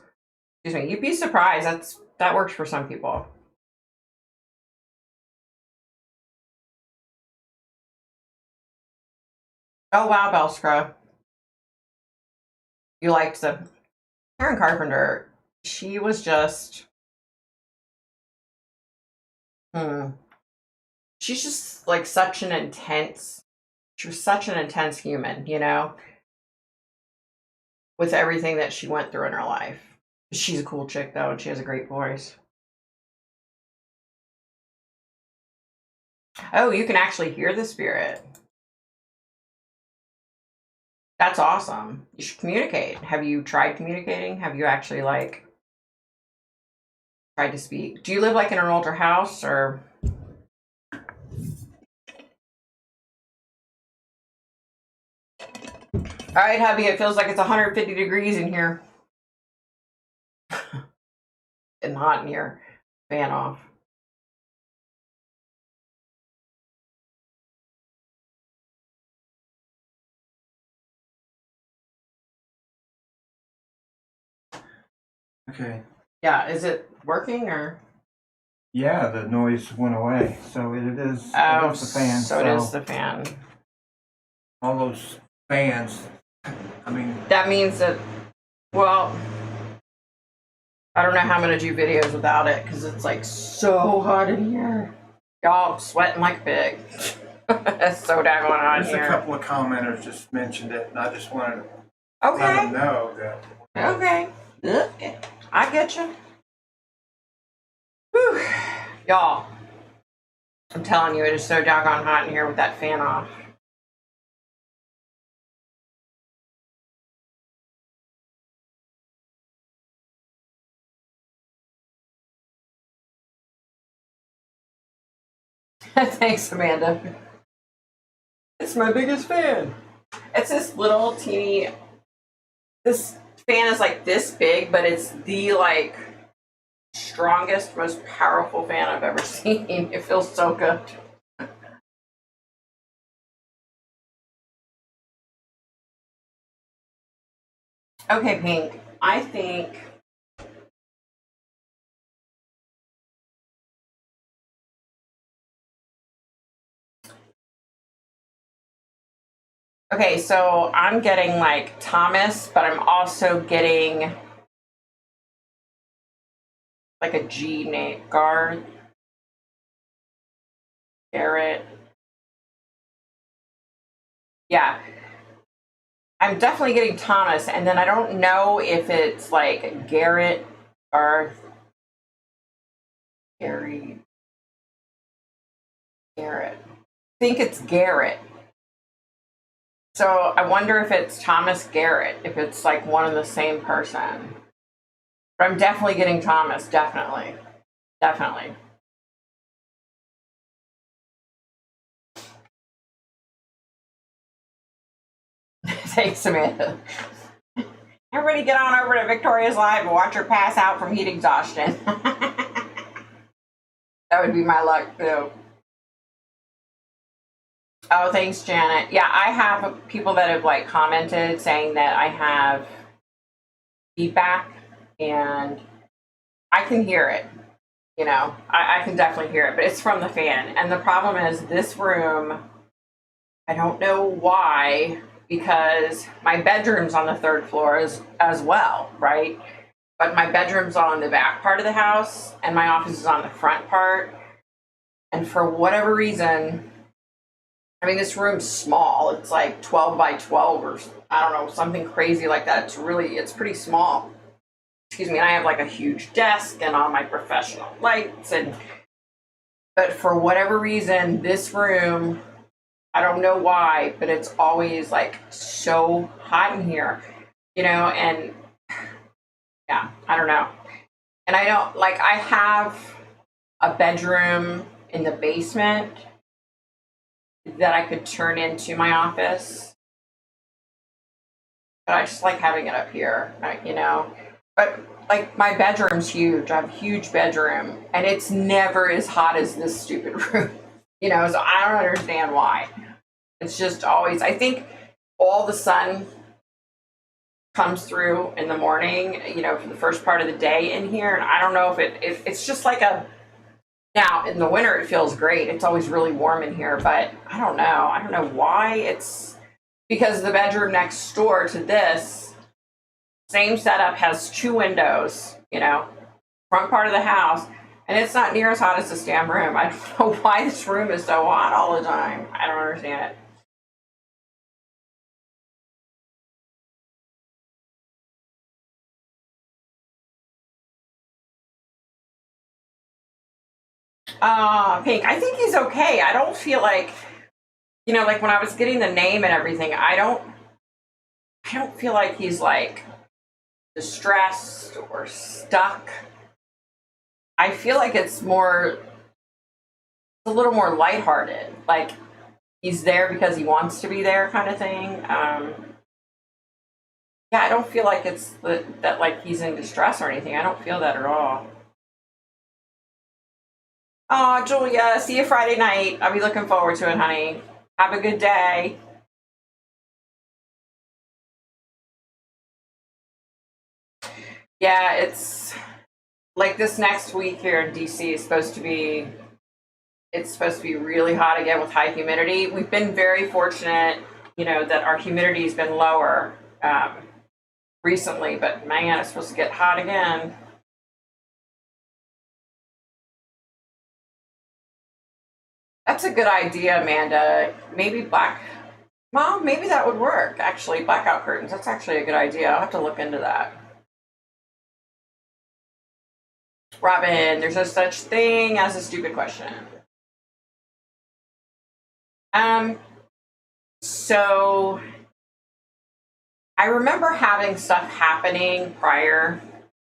Excuse me. You'd be surprised. That works for some people. Oh wow, Belskra. You liked the Karen Carpenter. She was just she's just like such an intense, she was such an intense human, you know, with everything that she went through in her life. She's a cool chick though, and she has a great voice. Oh, you can actually hear the spirit. That's awesome. You should communicate. Have you tried communicating? Have you actually like tried to speak? Do you live like in an older house or? All right, hubby, it feels like it's 150 degrees in here. Getting hot in here. Fan off. Okay. Yeah, is it working or? Yeah, the noise went away. So it is Oh, the fan. so it is the fan. All those fans. I mean, That means that, well, I don't know how I'm gonna do videos without it because it's like so hot in here. Y'all sweating like a pig. It's so daggone hot just here. a couple of commenters just mentioned it, and I just wanted to let them Okay. know that. Okay. I get you. Whew. Y'all, I'm telling you, it is so doggone hot in here with that fan off. Thanks, Amanda. It's my biggest fan. It's this little teeny. This fan is like this big, but it's the like strongest, most powerful fan I've ever seen. It feels so good. Okay, Pink. I think. Okay, so I'm getting like Thomas, but I'm also getting like a G name, Garth, Garrett. Yeah, I'm definitely getting Thomas, and then I don't know if it's like Garrett, Garth, Gary, Garrett. I think it's Garrett. So I wonder if it's Thomas Garrett, if it's like one and the same person. But I'm definitely getting Thomas, definitely. Definitely. Thanks, Samantha. Everybody get on over to Victoria's Live and watch her pass out from heat exhaustion. That would be my luck, too. Oh, thanks, Janet. Yeah, I have people that have like commented saying that I have feedback, and I can hear it. You know, I can definitely hear it, but it's from the fan. And the problem is this room, I don't know why, because my bedroom's on the third floor as well, right? But my bedroom's on the back part of the house and my office is on the front part. And for whatever reason, I mean, this room's small. It's like 12 by 12 or I don't know, something crazy like that. It's pretty small. Excuse me. And I have like a huge desk and all my professional lights but for whatever reason, this room, I don't know why, but it's always like so hot in here, you know, and yeah, I don't know. And I don't like, I have a bedroom in the basement that I could turn into my office, but I just like having it up here, you know. But like my bedroom's huge. I have a huge bedroom, and it's never as hot as this stupid room, you know. So I don't understand why. It's just always. I think all the sun comes through in the morning, you know, for the first part of the day in here, and I don't know if it's just like a. Now in the winter it feels great. It's always really warm in here, but I don't know. I don't know why. It's because the bedroom next door to this same setup has 2 windows, you know, front part of the house, and it's not near as hot as this damn room. I don't know why this room is so hot all the time. I don't understand it. Pink, I think he's okay. I don't feel like, you know, like when I was getting the name and everything, I don't feel like he's like distressed or stuck. I feel like it's a little more lighthearted. Like he's there because he wants to be there kind of thing. Yeah, I don't feel like it's that like he's in distress or anything. I don't feel that at all. Oh, Julia, see you Friday night. I'll be looking forward to it, honey. Have a good day. Yeah, it's like this next week here in DC is supposed to be it's supposed to be really hot again with high humidity. We've been very fortunate, you know, that our humidity has been lower recently, but man, it's supposed to get hot again. That's a good idea, Amanda. Maybe that would work, actually. Blackout curtains. That's actually a good idea. I'll have to look into that. Robin, there's no such thing as a stupid question. So I remember having stuff happening prior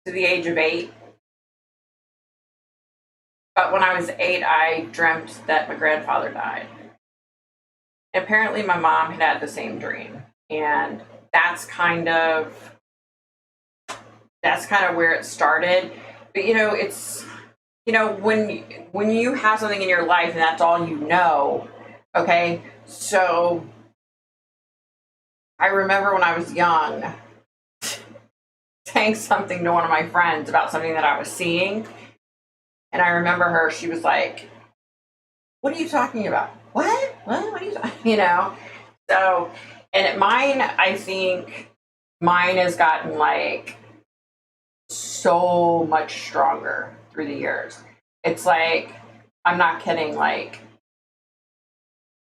to the age of 8. But when I was 8, I dreamt that my grandfather died. Apparently, my mom had the same dream, and that's kind of where it started. But you know, it's you know when you have something in your life and that's all you know. Okay, so I remember when I was young saying something to one of my friends about something that I was seeing, and I remember her. She was like, "What are you talking about? What? What are you talking?" You know. So, and at mine, I think mine has gotten like so much stronger through the years. It's like, I'm not kidding, like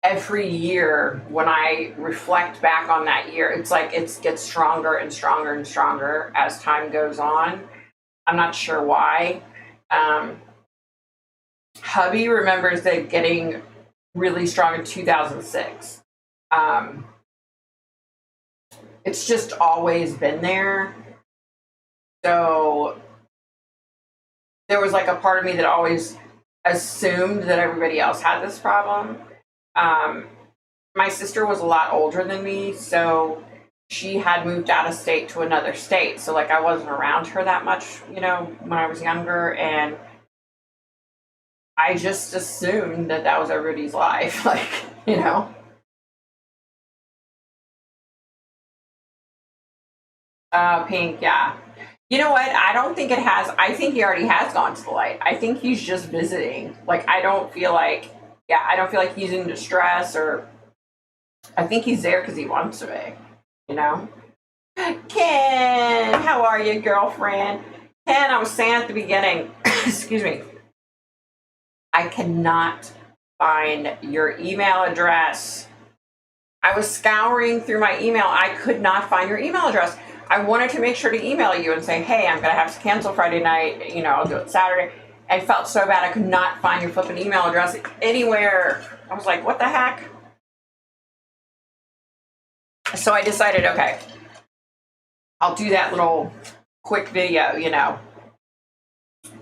every year when I reflect back on that year, it's like it gets stronger and stronger and stronger as time goes on. I'm not sure why. Hubby remembers it getting really strong in 2006. It's just always been there. So there was like a part of me that always assumed that everybody else had this problem. My sister was a lot older than me, so she had moved out of state to another state. So like I wasn't around her that much, you know, when I was younger, and I just assumed that that was everybody's life, like, you know. Pink, yeah. You know what? I don't think it has. I think he already has gone to the light. I think he's just visiting. Like, I don't feel like, yeah, I don't feel like he's in distress, or I think he's there because he wants to be, you know? Ken, how are you, girlfriend? Ken, I was saying at the beginning, excuse me, I cannot find your email address. I was scouring through my email. I could not find your email address. I wanted to make sure to email you and say, hey, I'm going to have to cancel Friday night. I'll do it Saturday. I felt so bad I could not find your flipping email address anywhere. I was like, what the heck? So I decided, okay, I'll do that little quick video,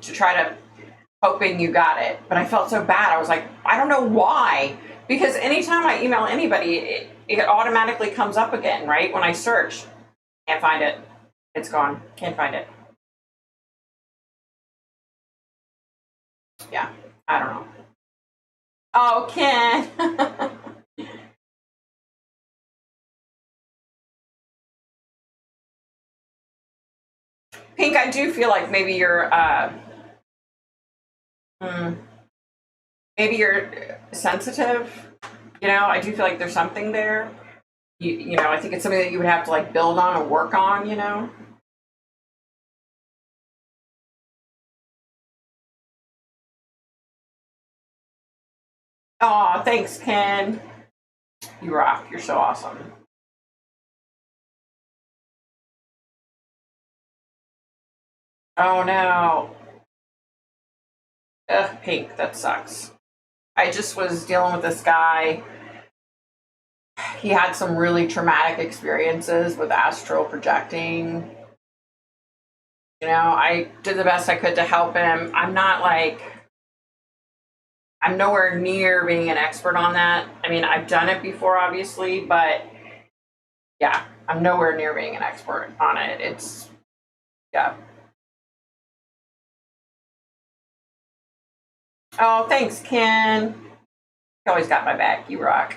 to try to, hoping you got it. But I felt so bad. I was like, I don't know why. Because anytime I email anybody, it automatically comes up again, right? When I search. Can't find it. It's gone. Can't find it. Yeah, I don't know. Oh, Ken. Pink, I do feel like maybe you're, maybe you're sensitive. I do feel like there's something there. I think it's something that you would have to like build on or work on. Oh, thanks, Ken. You rock. You're so awesome. Oh no. Ugh, Pink, that sucks. I just was dealing with this guy. He had some really traumatic experiences with astral projecting. I did the best I could to help him. I'm nowhere near being an expert on that. I mean, I've done it before, obviously, but yeah, I'm nowhere near being an expert on it. Yeah. Oh, thanks, Ken. You always got my back. You rock.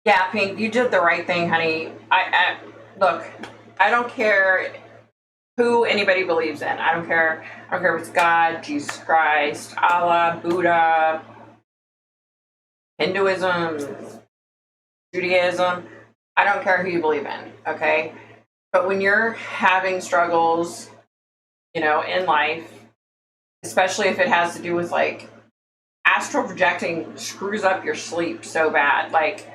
Yeah, Pink, you did the right thing, honey. I look. I don't care who anybody believes in. I don't care. I don't care if it's God, Jesus Christ, Allah, Buddha, Hinduism, Judaism. I don't care who you believe in. Okay, but when you're having struggles, in life, especially if it has to do with like astral projecting, screws up your sleep so bad. Like,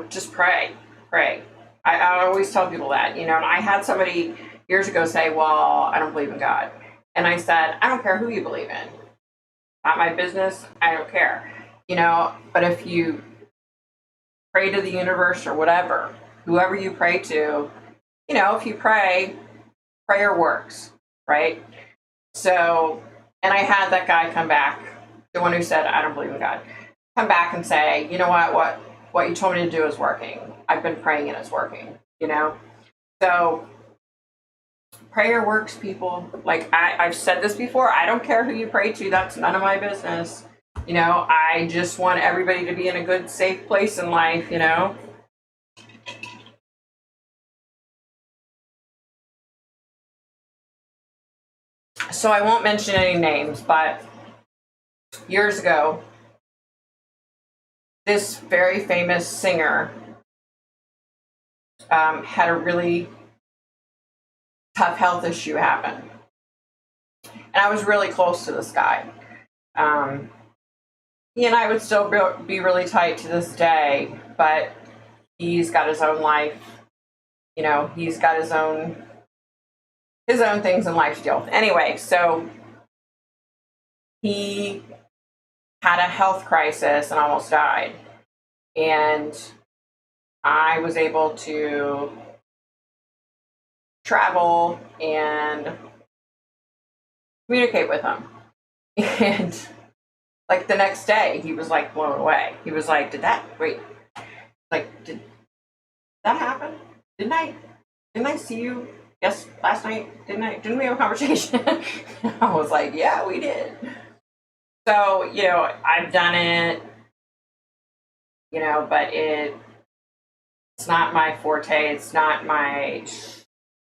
just pray, pray. I always tell people that, and I had somebody years ago say, well, I don't believe in God. And I said, I don't care who you believe in. Not my business. I don't care. But if you pray to the universe or whatever, whoever you pray to, if you pray, prayer works, right? So, and I had that guy come back, the one who said, I don't believe in God, come back and say, you know what you told me to do is working. I've been praying and it's working. So prayer works, people. Like I've said this before, I don't care who you pray to. That's none of my business. I just want everybody to be in a good, safe place in life. So I won't mention any names, but years ago, this very famous singer had a really tough health issue happen. And I was really close to this guy. He and I would still be really tight to this day, but he's got his own life. He's got his own things in life to deal with. Anyway, so he had a health crisis and almost died. And I was able to travel and communicate with him. And like the next day, he was like blown away. He was like, did that happen? Didn't I see you last night? Didn't we have a conversation? I was like, yeah, we did. So, I've done it. you know, but it's not my forte. It's not my,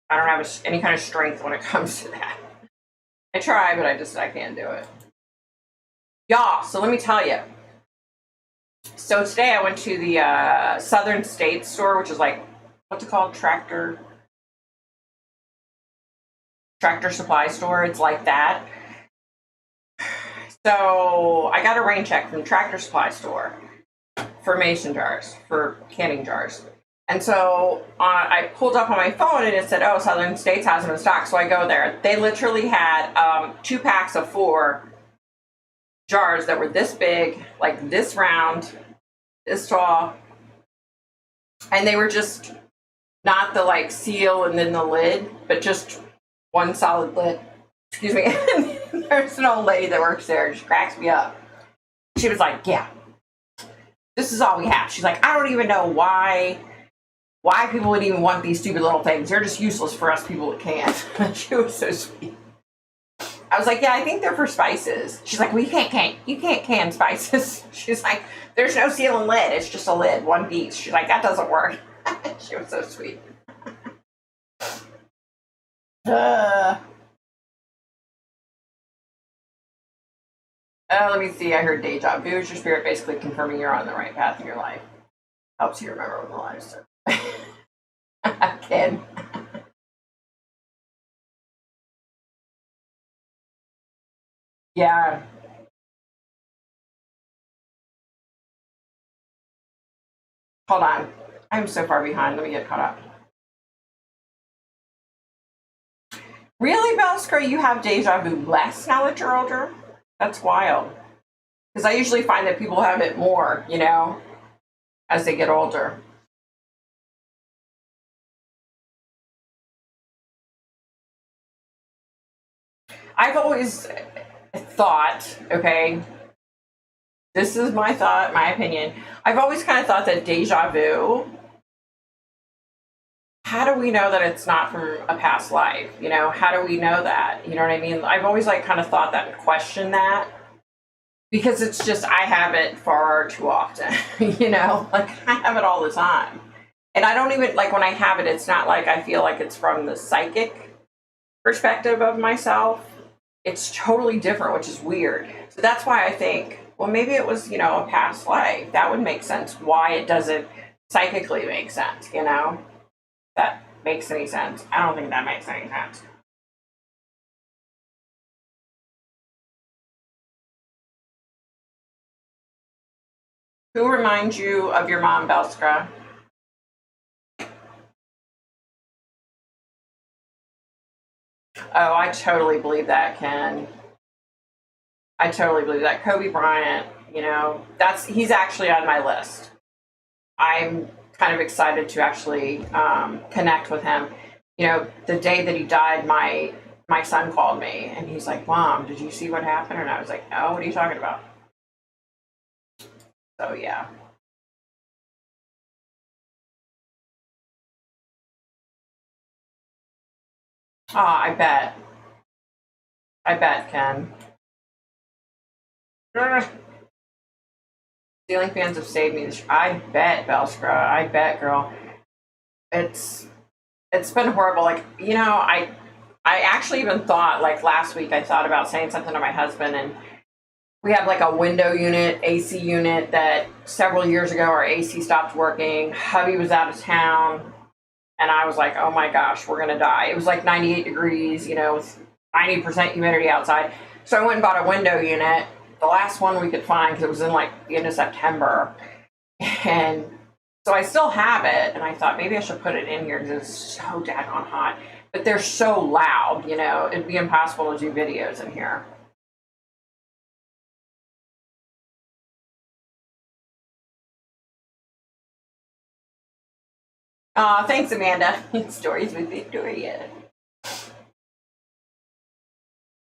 I don't have any kind of strength when it comes to that. I try, but I can't do it. Y'all, so let me tell you. So today I went to the Southern States store, which is like, what's it called? Tractor supply store. It's like that. So I got a rain check from the Tractor Supply store for mason jars, for canning jars. And so I pulled up on my phone and it said, oh, Southern States has them in stock. So I go there. They literally had 2 packs of 4 jars that were this big, like this round, this tall. And they were just not the like seal and then the lid, but just one solid lid. Excuse me. There's an old lady that works there. She cracks me up. She was like, yeah, this is all we have. She's like, I don't even know why people would even want these stupid little things. They're just useless for us people that can't. She was so sweet. I was like, yeah, I think they're for spices. She's like, well, you can't can spices. She's like, there's no seal and lid. It's just a lid, one piece. She's like, that doesn't work. She was so sweet. Let me see. I heard deja vu is your spirit basically confirming you're on the right path in your life. Helps you remember when the lives are. Kid. Yeah. Hold on. I'm so far behind. Let me get caught up. Really, Belskra, you have deja vu less now that you're older? That's wild. Because I usually find that people have it more, you know, as they get older. I've always thought, okay, this is my thought, my opinion. I've always kind of thought that deja vu, how do we know that it's not from a past life? You know, how do we know that? You know what I mean? I've always like kind of thought that and questioned that. Because it's just, I have it far too often, you know, like I have it all the time. And I don't even, like when I have it, it's not like I feel like it's from the psychic perspective of myself. It's totally different, which is weird. So that's why I think, well, maybe it was, you know, a past life. That would make sense why it doesn't psychically make sense, you know? That makes any sense. I don't think that makes any sense. Who reminds you of your mom, Belskra? Oh, I totally believe that, Ken. I totally believe that. Kobe Bryant, you know, he's actually on my list. I'm kind of excited to actually connect with him. You know, the day that he died, my son called me and he's like, Mom, did you see what happened? And I was like, no, what are you talking about? So yeah. Oh, I bet, Ken. Ugh. Ceiling fans have saved me. I bet, Belskra. I bet, girl. It's it's been horrible. Like, you know, I actually even thought, like last week I thought about saying something to my husband, and we have like a window unit, AC unit, that several years ago our AC stopped working. Hubby was out of town, and I was like, oh my gosh, we're gonna die. It was like 98 degrees, you know, with 90% humidity outside. So I went and bought a window unit, the last one we could find, because it was in like the end of September. And so I still have it, and I thought maybe I should put it in here because it's so daggone hot. But they're so loud, you know, it'd be impossible to do videos in here. Thanks, Amanda. Stories with Victoria.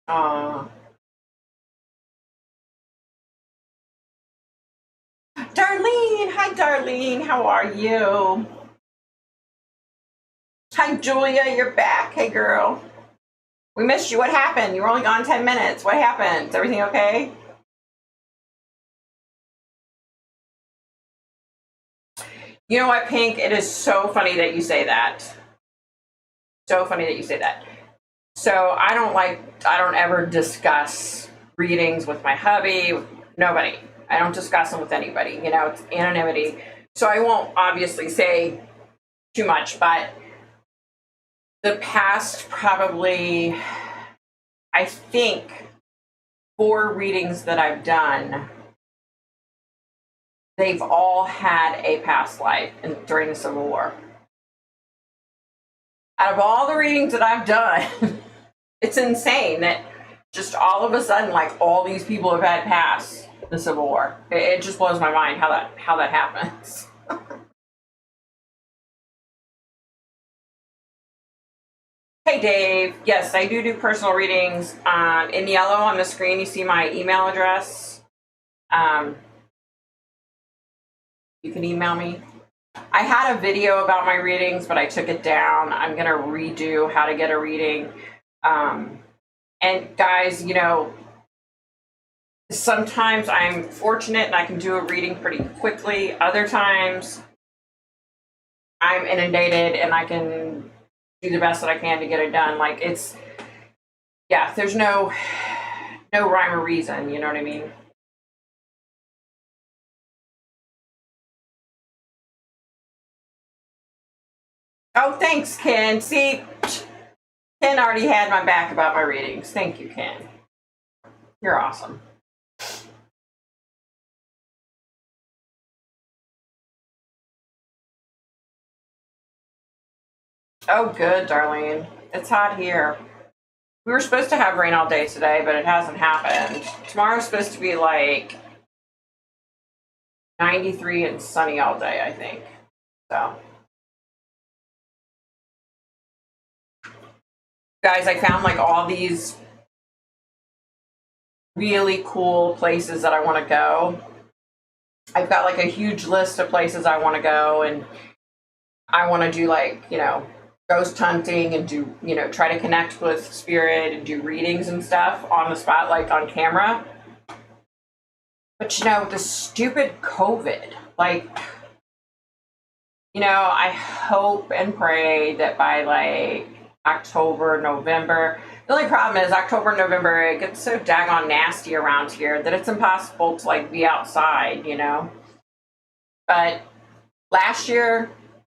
Uh, Darlene, hi, Darlene. How are you? Hi, Julia. You're back. Hey, girl. We missed you. What happened? You were only gone 10 minutes. What happened? Is everything okay? You know what, Pink? It is so funny that you say that. So funny that you say that. So I don't ever discuss readings with my hubby, with nobody. I don't discuss them with anybody. You know, it's anonymity. So I won't obviously say too much, but the past probably, I think, 4 readings that I've done, they've all had a past life during the Civil War. Out of all the readings that I've done, it's insane that just all of a sudden, like, all these people have had past the Civil War. It just blows my mind how that happens. Hey Dave, yes, I do personal readings. In yellow on the screen, you see my email address. You can email me. I had a video about my readings, but I took it down. I'm gonna redo how to get a reading. And guys, you know, sometimes I'm fortunate and I can do a reading pretty quickly. Other times I'm inundated and I can do the best that I can to get it done. Like, there's no rhyme or reason, you know what I mean? Oh, thanks, Ken. See, Ken already had my back about my readings. Thank you, Ken. You're awesome. Oh, good, Darlene. It's hot here. We were supposed to have rain all day today, but it hasn't happened. Tomorrow's supposed to be like 93 and sunny all day, I think. So, guys, I found like all these really cool places that I want to go. I've got like a huge list of places I want to go, and I want to do, like, you know, ghost hunting and do, you know, try to connect with spirit and do readings and stuff on the spot, like on camera. But, you know, the stupid COVID, like, you know, I hope and pray that by like October, November, the only problem is October, November, it gets so daggone nasty around here that it's impossible to like be outside, you know. But last year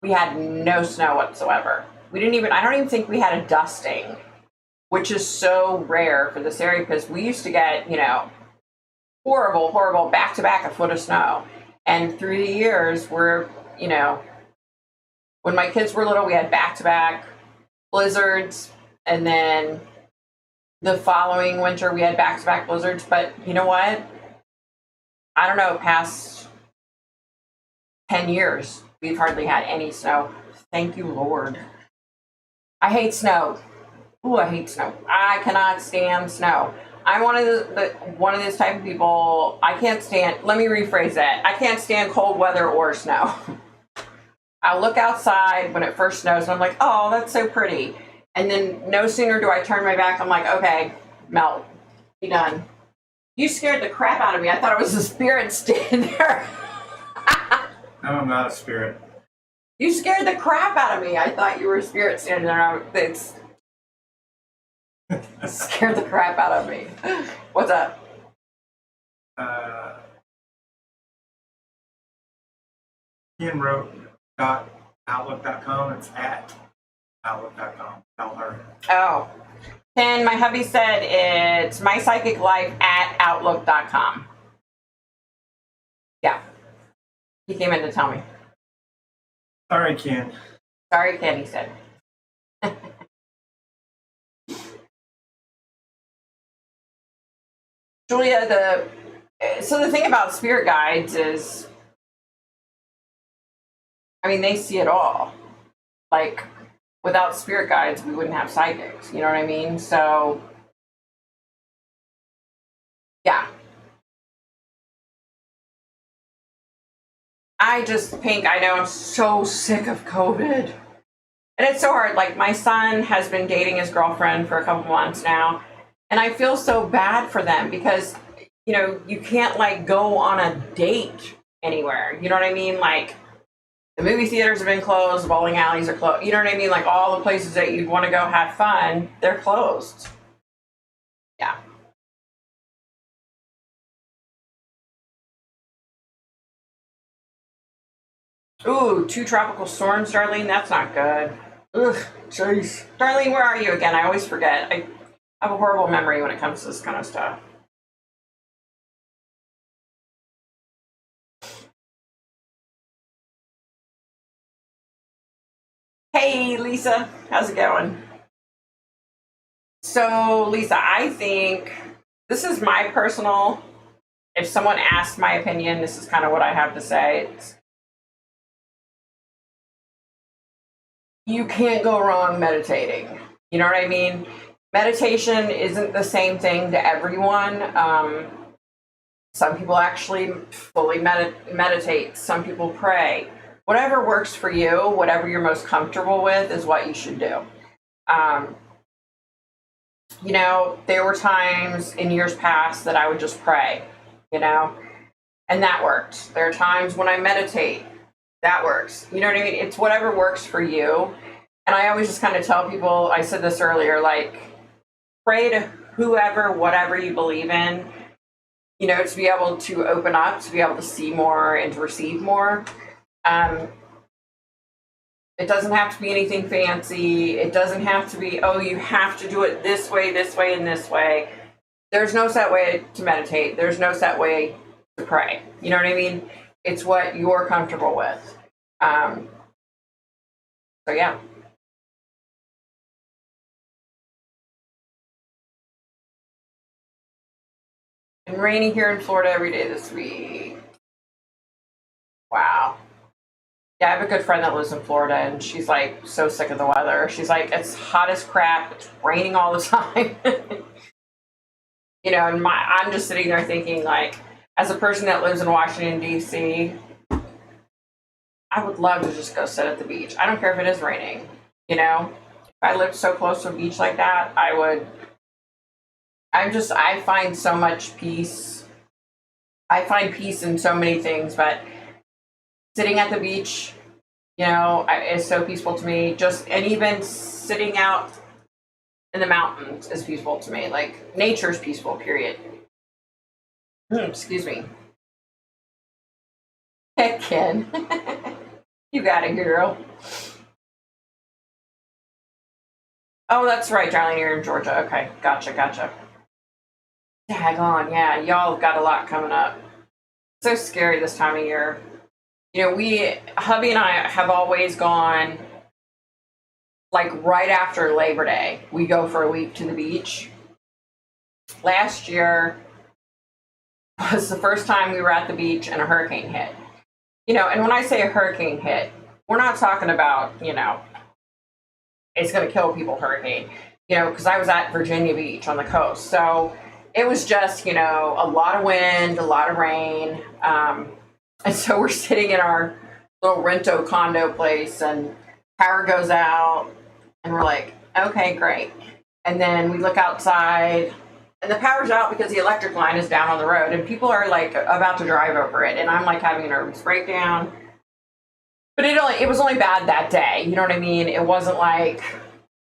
we had no snow whatsoever. I don't even think we had a dusting, which is so rare for this area because we used to get, you know, horrible back to back a foot of snow. And through the years, you know, when my kids were little, we had back to back blizzards, and then the following winter we had back to back blizzards. But you know what? I don't know, past 10 years, we've hardly had any snow. Thank you, Lord. I hate snow. Ooh, I hate snow. I cannot stand snow. I'm one of those type of people. I can't stand. Let me rephrase that. I can't stand cold weather or snow. I look outside when it first snows and I'm like, oh, that's so pretty. And then no sooner do I turn my back, I'm like, okay, melt. Be done. You scared the crap out of me. I thought it was a spirit standing there. No, I'm not a spirit. You scared the crap out of me. I thought you were a spirit standing there. It's scared the crap out of me. What's up? Ian wrote .outlook.com. It's at outlook.com. Tell her. Oh. Ken, my hubby said it's mypsychiclife@outlook.com. Yeah. He came in to tell me. Sorry, Ken. Sorry, Ken, he said. Julia, so the thing about spirit guides is, I mean, they see it all. Like, without spirit guides, we wouldn't have psychics. You know what I mean? So, yeah. Pink, I know I'm so sick of COVID. And it's so hard. Like, my son has been dating his girlfriend for a couple months now. And I feel so bad for them because, you know, you can't like go on a date anywhere. You know what I mean? Like, The movie theaters have been closed, the bowling alleys are closed. You know what I mean? Like all the places that you'd want to go have fun, they're closed. Yeah. Ooh, 2 tropical storms, Darlene. That's not good. Ugh, jeez. Darlene, where are you again? I always forget. I have a horrible memory when it comes to this kind of stuff. Hey, Lisa. How's it going? So, Lisa, I think this is my personal, if someone asked my opinion, this is kind of what I have to say. You can't go wrong meditating. You know what I mean? Meditation isn't the same thing to everyone. Some people actually fully meditate. Some people pray. Whatever works for you, whatever you're most comfortable with, is what you should do. You know, there were times in years past that I would just pray, you know, and that worked. There are times when I meditate, that works. You know what I mean? It's whatever works for you. And I always just kind of tell people, I said this earlier, like, pray to whoever, whatever you believe in, you know, to be able to open up, to be able to see more and to receive more. It doesn't have to be anything fancy. It doesn't have to be, oh, you have to do it this way, and this way. There's no set way to meditate. There's no set way to pray. You know what I mean? It's what you're comfortable with. So, yeah. Been raining here in Florida every day this week. Wow. Yeah, I have a good friend that lives in Florida, and she's like so sick of the weather. She's like, it's hot as crap. It's raining all the time. You know, and I'm just sitting there thinking, like, as a person that lives in Washington, D.C., I would love to just go sit at the beach. I don't care if it is raining. You know, if I lived so close to a beach like that, I would. I find so much peace. I find peace in so many things, but sitting at the beach, you know, is so peaceful to me. And even sitting out in the mountains is peaceful to me. Like, nature's peaceful, period. Excuse me. Heck, Ken. You got it, girl. Oh, that's right, Darlene, you're in Georgia. Okay, gotcha. Daggone, yeah, y'all have got a lot coming up. So scary this time of year. You know, hubby and I have always gone, like, right after Labor Day. We go for a week to the beach. Last year was the first time we were at the beach and a hurricane hit. You know, and when I say a hurricane hit, we're not talking about, you know, it's going to kill people hurricane. You know, because I was at Virginia Beach on the coast. So it was just, you know, a lot of wind, a lot of rain. And so we're sitting in our little rento condo place, and power goes out, and we're like, okay, great. And then we look outside, and the power's out because the electric line is down on the road, and people are like about to drive over it, and I'm like having a nervous breakdown. But it was only bad that day. You know what I mean? It wasn't like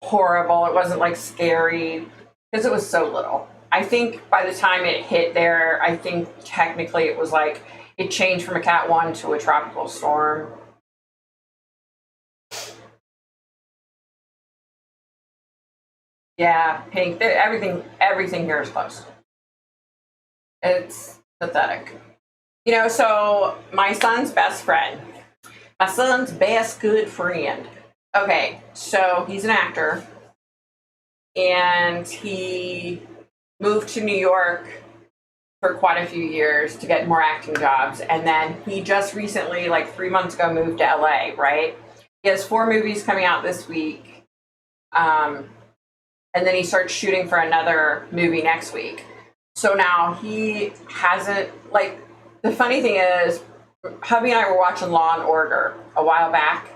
horrible. It wasn't like scary because it was so little. I think by the time it hit there, I think technically it was like, it changed from a Cat 1 to a tropical storm. Yeah, pink. Everything here is close. It's pathetic. You know, so my son's best friend. My son's best good friend. Okay, so he's an actor. And he moved to New York for quite a few years to get more acting jobs. And then he just recently, like 3 months ago, moved to LA, right? He has 4 movies coming out this week. And then he starts shooting for another movie next week. So now he hasn't, like, the funny thing is, hubby and I were watching Law and Order a while back.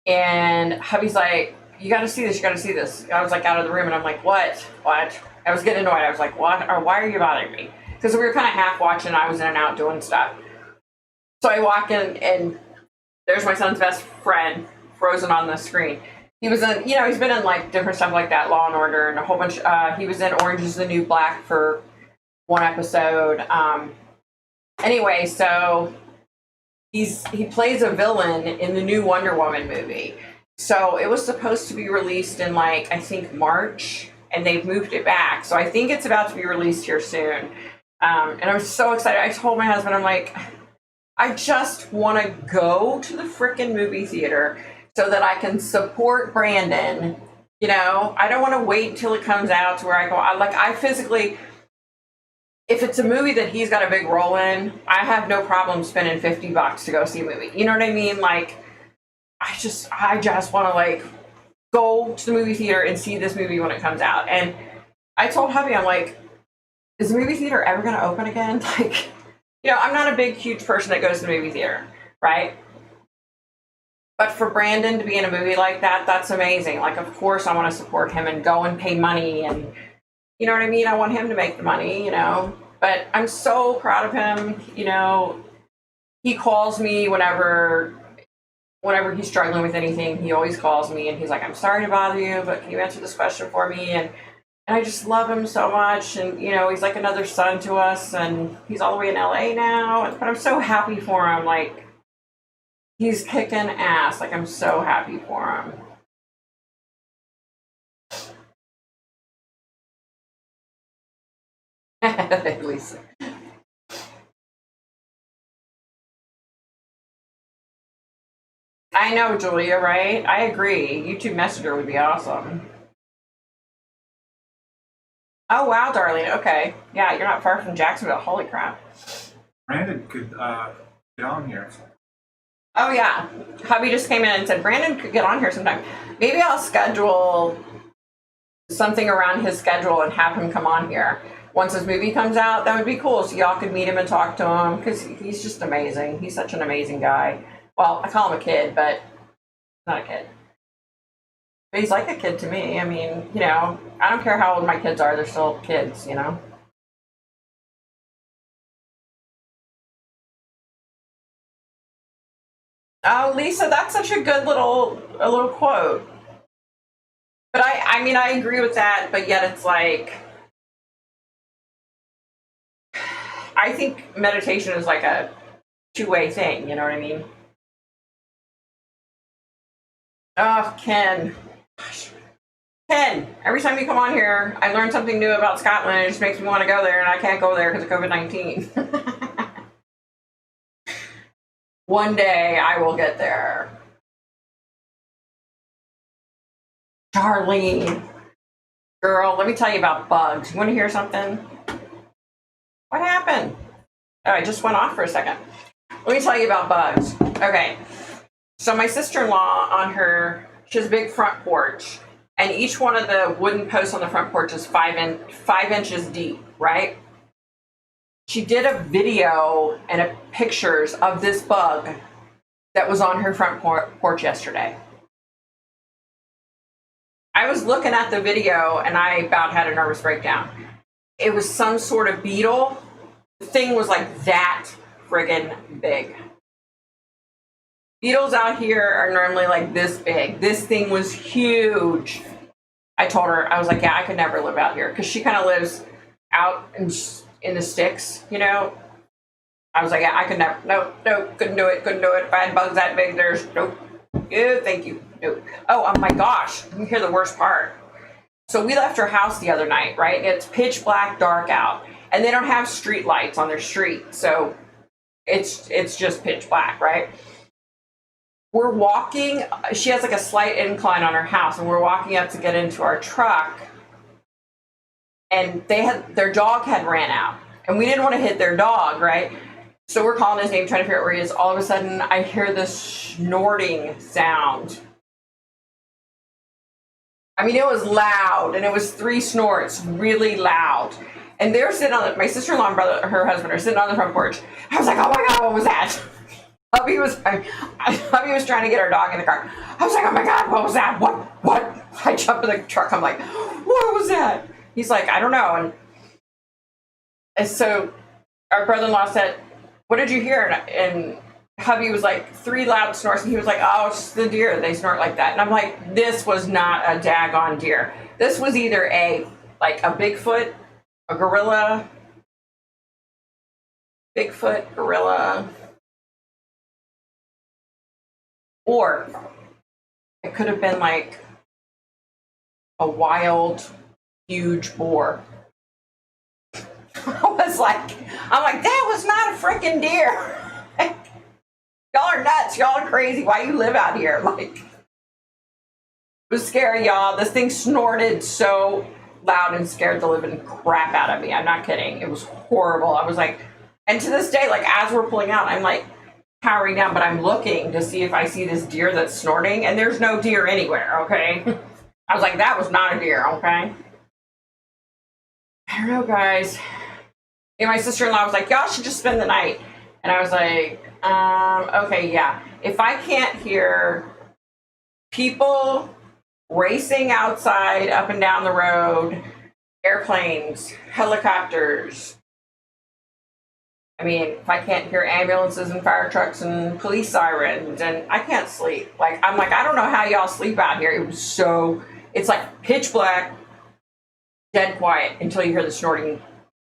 And hubby's like, you got to see this. I was like out of the room, and I'm like, what? I was getting annoyed. I was like, what? Or why are you bothering me? Because we were kind of half watching. I was in and out doing stuff. So I walk in, and there's my son's best friend frozen on the screen. He was in, he's been in like different stuff like that, Law and Order, and a whole bunch. He was in Orange is the New Black for one episode. Anyway, so he plays a villain in the new Wonder Woman movie. So it was supposed to be released in like, I think March, and they've moved it back. So I think it's about to be released here soon. And I'm so excited. I told my husband, I'm like, I just want to go to the frickin' movie theater so that I can support Brandon. I don't want to wait until it comes out to where I physically, if it's a movie that he's got a big role in, I have no problem spending $50 to go see a movie. You know what I mean? Like, I just want to like go to the movie theater and see this movie when it comes out. And I told hubby, I'm like, is the movie theater ever going to open again? Like, I'm not a big, huge person that goes to the movie theater, right? But for Brandon to be in a movie like that, that's amazing. Like, of course, I want to support him and go and pay money. And you know what I mean? I want him to make the money, But I'm so proud of him. He calls me whenever he's struggling with anything. He always calls me and he's like, I'm sorry to bother you, but can you answer this question for me? And I just love him so much. And, he's like another son to us. And he's all the way in LA now. But I'm so happy for him. Like, he's kicking ass. Like, I'm so happy for him. Lisa. I know, Julia, right? I agree. YouTube Messenger would be awesome. Oh, wow, darling. Okay. Yeah, you're not far from Jacksonville. Holy crap. Brandon could get on here. Oh, yeah. Hubby just came in and said, Brandon could get on here sometime. Maybe I'll schedule something around his schedule and have him come on here. Once his movie comes out, that would be cool. So y'all could meet him and talk to him because he's just amazing. He's such an amazing guy. Well, I call him a kid, but he's not a kid. But he's like a kid to me. I mean, I don't care how old my kids are. They're still kids, Oh, Lisa, that's such a good little quote. But I mean, I agree with that, but yet it's like, I think meditation is like a two-way thing, you know what I mean? Oh, Ken. Gosh. Ken, every time you come on here, I learn something new about Scotland, and it just makes me want to go there, and I can't go there because of COVID-19. One day I will get there. Darlene. Girl, let me tell you about bugs. You want to hear something? What happened? Oh, I just went off for a second. Let me tell you about bugs. Okay. So my sister-in-law she has a big front porch, and each one of the wooden posts on the front porch is 5 inches deep, right? She did a video and pictures of this bug that was on her front porch yesterday. I was looking at the video and I about had a nervous breakdown. It was some sort of beetle. The thing was like that friggin' big. Beetles out here are normally like this big. This thing was huge. I told her, I was like, yeah, I could never live out here because she kind of lives out in the sticks, I was like, yeah, I could never, no, couldn't do it. If I had bugs that big, there's nope. Yeah, thank you. Nope. Oh my gosh, you hear the worst part. So we left her house the other night, right? It's pitch black, dark out, and they don't have street lights on their street, so it's just pitch black, right? We're walking. She has like a slight incline on her house, and we're walking up to get into our truck, and their dog had ran out, and we didn't want to hit their dog, right? So we're calling his name, trying to figure out where he is. All of a sudden, I hear this snorting sound. I mean, it was loud, and it was 3 snorts, really loud. And they're sitting my sister-in-law and brother, her husband, are sitting on the front porch. I was like, oh my God, what was that? Hubby was trying to get our dog in the car. I was like, oh my God, what was that? What? I jumped in the truck. I'm like, what was that? He's like, I don't know. And so our brother-in-law said, what did you hear? And hubby was like 3 loud snorts, and he was like, oh, it's just the deer, they snort like that. And I'm like, this was not a daggone deer. This was either a Bigfoot, a gorilla, Bigfoot, gorilla, or it could have been like a wild, huge boar. I'm like, that was not a freaking deer. Y'all are nuts. Y'all are crazy. Why you live out here? Like, it was scary, y'all. This thing snorted so loud and scared the living crap out of me. I'm not kidding. It was horrible. I was like, and to this day, like, as we're pulling out, I'm like powering down, but I'm looking to see if I see this deer that's snorting, and there's no deer anywhere, okay? I was like, that was not a deer, okay? I don't know, guys. And my sister-in-law was like, y'all should just spend the night. And I was like, okay, yeah. If I can't hear people racing outside, up and down the road, airplanes, helicopters, I mean, if I can't hear ambulances and fire trucks and police sirens, and I can't sleep. Like, I'm like, I don't know how y'all sleep out here. It was so, it's like pitch black, dead quiet until you hear the snorting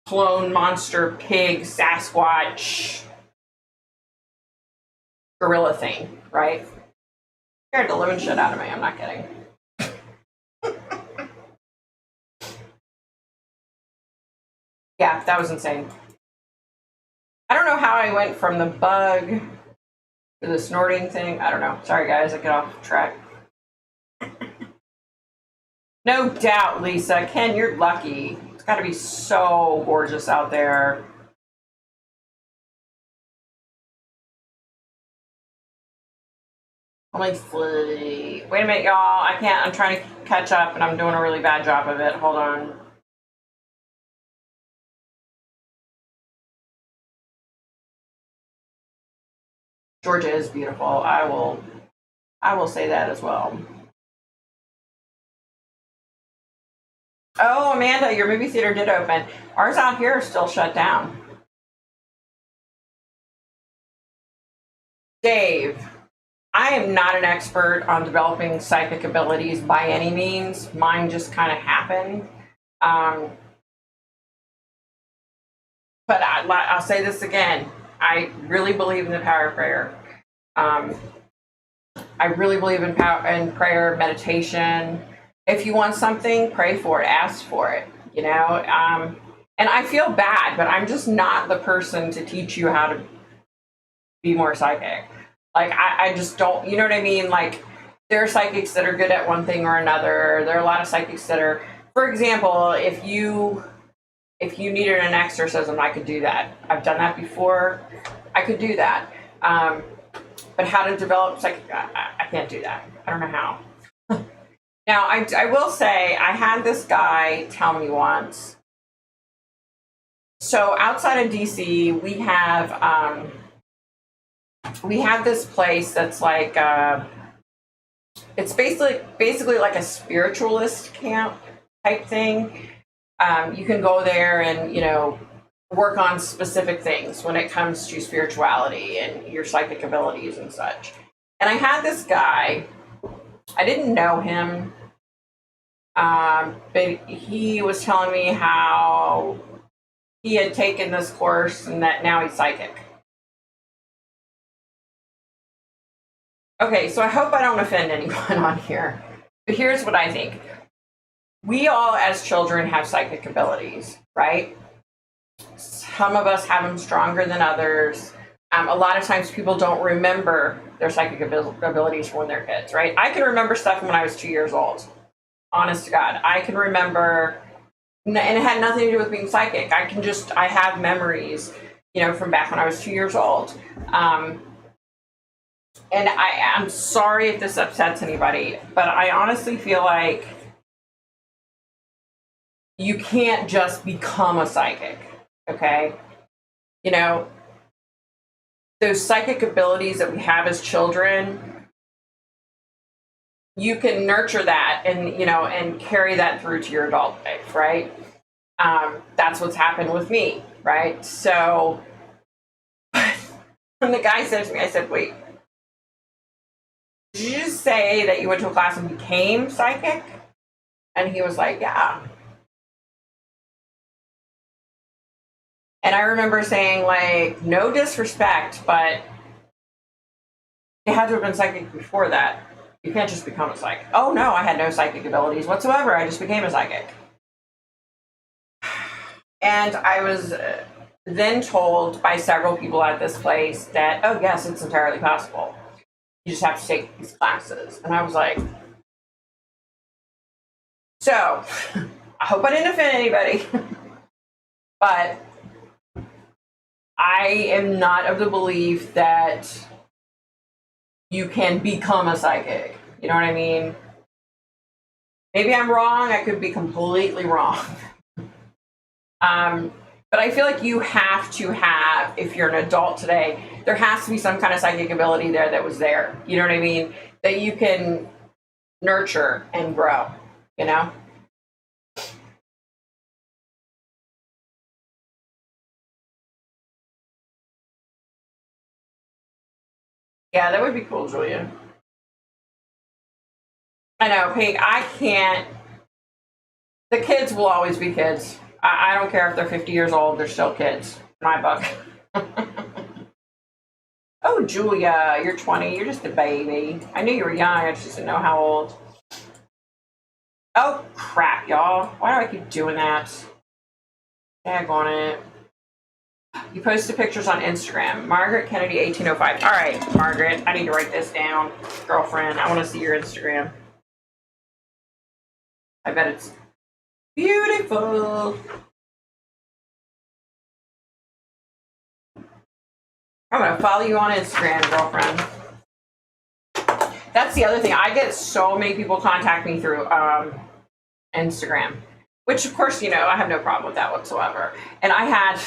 clone, monster, pig, Sasquatch, gorilla thing, right? Scared the living shit out of me. I'm not kidding. Yeah, that was insane. I don't know how I went from the bug to the snorting thing. I don't know. Sorry, guys. I get off track. No doubt, Lisa. Ken, you're lucky. It's got to be so gorgeous out there. Only flea. Wait a minute, y'all. I can't. I'm trying to catch up, and I'm doing a really bad job of it. Hold on. Georgia is beautiful. I will say that as well. Oh, Amanda, your movie theater did open. Ours out here is still shut down. Dave, I am not an expert on developing psychic abilities by any means. Mine just kind of happened. But I'll say this again. I really believe in the power of prayer. I really believe in prayer, meditation. If you want something, pray for it, ask for it, you know? And I feel bad, but I'm just not the person to teach you how to be more psychic. Like, I just don't, you know what I mean? Like, there are psychics that are good at one thing or another. There are a lot of psychics that are, for example, if you needed an exorcism, I could do that. I've done that before. I could do that. But how to develop psychic, I can't do that. I don't know how. Now, I will say, I had this guy tell me once. So outside of DC, we have this place that's like, it's basically like a spiritualist camp type thing. You can go there and, you know, work on specific things when it comes to spirituality and your psychic abilities and such. And I had this guy, I didn't know him, but he was telling me how he had taken this course and that now he's psychic. Okay, so I hope I don't offend anyone on here, but here's what I think. We all, as children, have psychic abilities, right? Some of us have them stronger than others. A lot of times people don't remember their psychic abilities from when they're kids, right? I can remember stuff from when I was 2 years old. Honest to God. I can remember, and it had nothing to do with being psychic. I have memories, you know, from back when I was 2 years old. And I'm sorry if this upsets anybody, but I honestly feel like you can't just become a psychic, okay? You know, those psychic abilities that we have as children, you can nurture that and, you know, and carry that through to your adult life, right? That's what's happened with me, right? So And the guy said to me, I said, wait, did you just say that you went to a class and became psychic? And he was like, yeah. And I remember saying, like, no disrespect, but you had to have been psychic before that. You can't just become a psychic. Oh, no, I had no psychic abilities whatsoever. I just became a psychic. And I was then told by several people at this place that, oh, yes, it's entirely possible. You just have to take these classes. And I was like, so, I hope I didn't offend anybody. But I am not of the belief that you can become a psychic. You know what I mean? Maybe I'm wrong. I could be completely wrong. But I feel like you have to have, if you're an adult today, there has to be some kind of psychic ability there that was there. You know what I mean? That you can nurture and grow, you know? Yeah, that would be cool, Julia. I know, Pete, I can't. The kids will always be kids. I don't care if they're 50 years old, they're still kids, in my book. Oh, Julia, you're 20. You're just a baby. I knew you were young. I just didn't know how old. Oh, crap, y'all. Why do I keep doing that? Tag on it. You posted pictures on Instagram. Margaret Kennedy, 1805. All right, Margaret, I need to write this down. Girlfriend, I want to see your Instagram. I bet it's beautiful. I'm going to follow you on Instagram, girlfriend. That's the other thing. I get so many people contact me through Instagram, which, of course, you know, I have no problem with that whatsoever. And I had,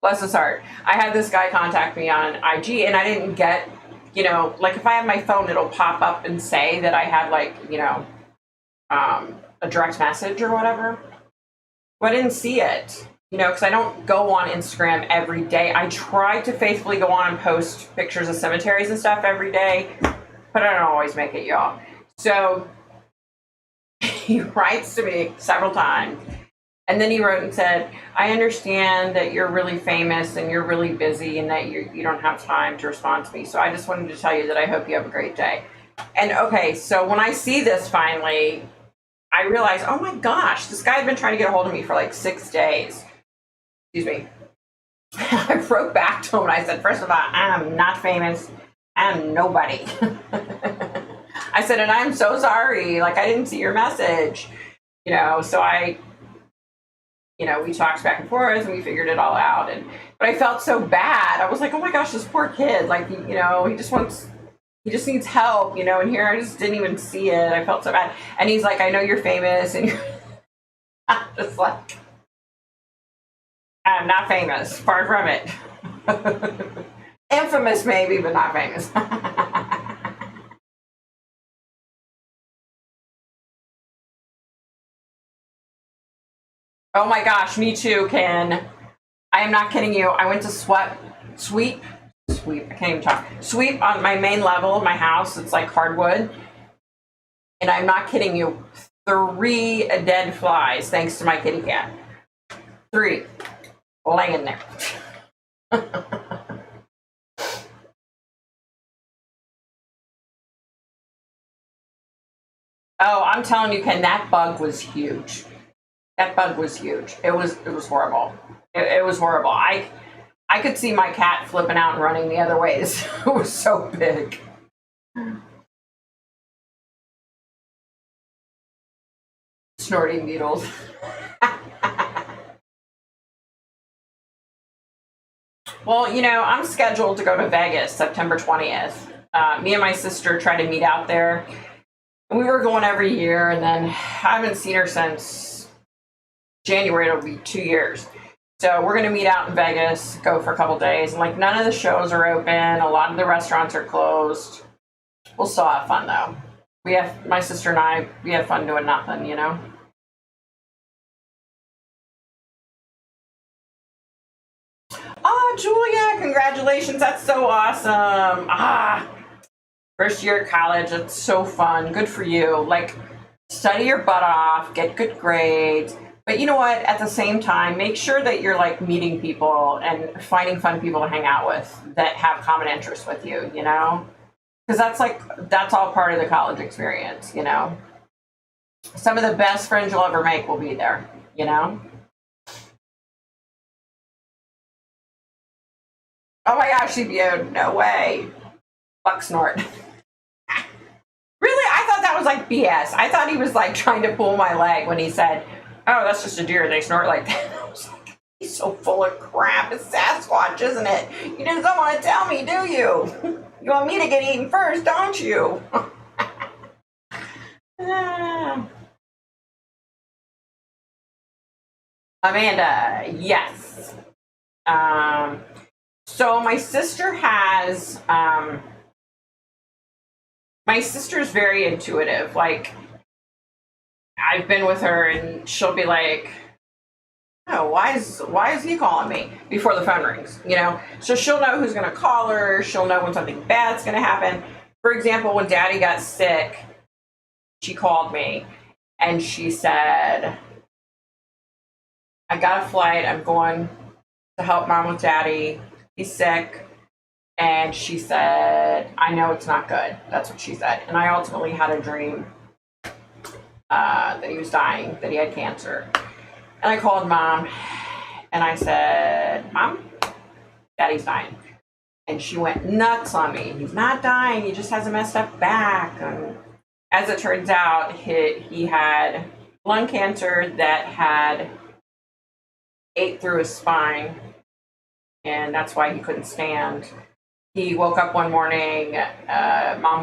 bless his heart, I had this guy contact me on IG, and I didn't get, you know, like if I have my phone, it'll pop up and say that I had, like, you know, a direct message or whatever. But I didn't see it. You know, because I don't go on Instagram every day. I try to faithfully go on and post pictures of cemeteries and stuff every day, but I don't always make it, y'all. So he writes to me several times, and then he wrote and said, I understand that you're really famous and you're really busy and that you don't have time to respond to me. So I just wanted to tell you that I hope you have a great day. And okay, so when I see this finally, I realize, oh my gosh, this guy had been trying to get a hold of me for like 6 days. Excuse me. I wrote back to him and I said, first of all, I'm not famous. I'm nobody. I said, and I'm so sorry. Like, I didn't see your message. You know, so we talked back and forth and we figured it all out. But I felt so bad. I was like, oh my gosh, this poor kid. Like, you know, he just needs help, you know, and here I just didn't even see it. I felt so bad. And he's like, I know you're famous. And you're I'm just like, I'm not famous, far from it. Infamous maybe, but not famous. Oh my gosh, me too, Ken. I am not kidding you. I went to sweep, I can't even talk. Sweep on my main level of my house. It's like hardwood. And I'm not kidding you. 3 dead flies, thanks to my kitty cat. 3. Laying there. Oh, I'm telling you, Ken, that bug was huge. That bug was huge. It was horrible. It was horrible. I could see my cat flipping out and running the other ways. It was so big. Snorting beetles. Well, you know, I'm scheduled to go to Vegas September 20th. Me and my sister try to meet out there. We were going every year, and then I haven't seen her since January. It'll be 2 years. So we're going to meet out in Vegas, go for a couple days. And, like, none of the shows are open. A lot of the restaurants are closed. We'll still have fun, though. My sister and I, we have fun doing nothing, you know? Julia, congratulations. That's so awesome. First year at college, it's so fun. Good for you. Like, study your butt off, get good grades. But you know what? At the same time, make sure that you're like meeting people and finding fun people to hang out with that have common interests with you, you know? Because that's all part of the college experience, you know? Some of the best friends you'll ever make will be there, you know? Oh my gosh, CBO, no way. Buck snort. Really? I thought that was like BS. I thought he was like trying to pull my leg when he said, oh, that's just a deer. They snort like that. I was like, he's so full of crap. It's Sasquatch, isn't it? You just don't want to tell me, do you? You want me to get eaten first, don't you? Amanda, yes. So my sister has, my sister's very intuitive. Like, I've been with her and she'll be like, oh, why is he calling me before the phone rings, you know? So she'll know who's going to call her. She'll know when something bad's going to happen. For example, when Daddy got sick, she called me and she said, I got a flight. I'm going to help Mom with Daddy. He's sick. And she said, I know it's not good. That's what she said. And I ultimately had a dream that he was dying, that he had cancer. And I called Mom and I said, Mom, Daddy's dying. And she went nuts on me. He's not dying. He just has a messed up back. And as it turns out, he had lung cancer that had ate through his spine. And that's why he couldn't stand. He woke up one morning, Mom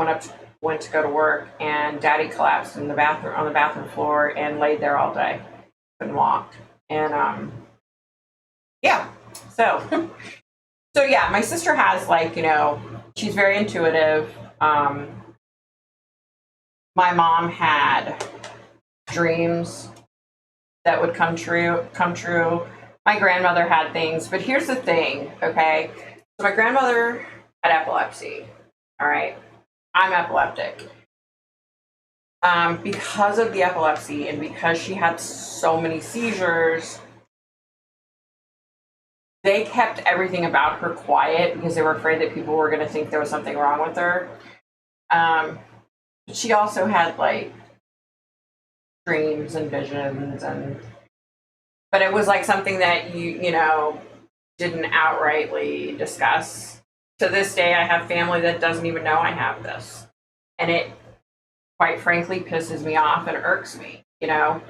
went to go to work, and Daddy collapsed in the bathroom, on the bathroom floor, and laid there all day. Couldn't walk. And yeah, so yeah, my sister has, like, you know, she's very intuitive. My mom had dreams that would come true. My grandmother had things, but here's the thing, okay? So my grandmother had epilepsy, all right? I'm epileptic. Because of the epilepsy and because she had so many seizures, they kept everything about her quiet because they were afraid that people were going to think there was something wrong with her. But she also had, like, dreams and visions, but it was like something that you know, didn't outrightly discuss. To this day, I have family that doesn't even know I have this. And it, quite frankly, pisses me off and irks me, you know?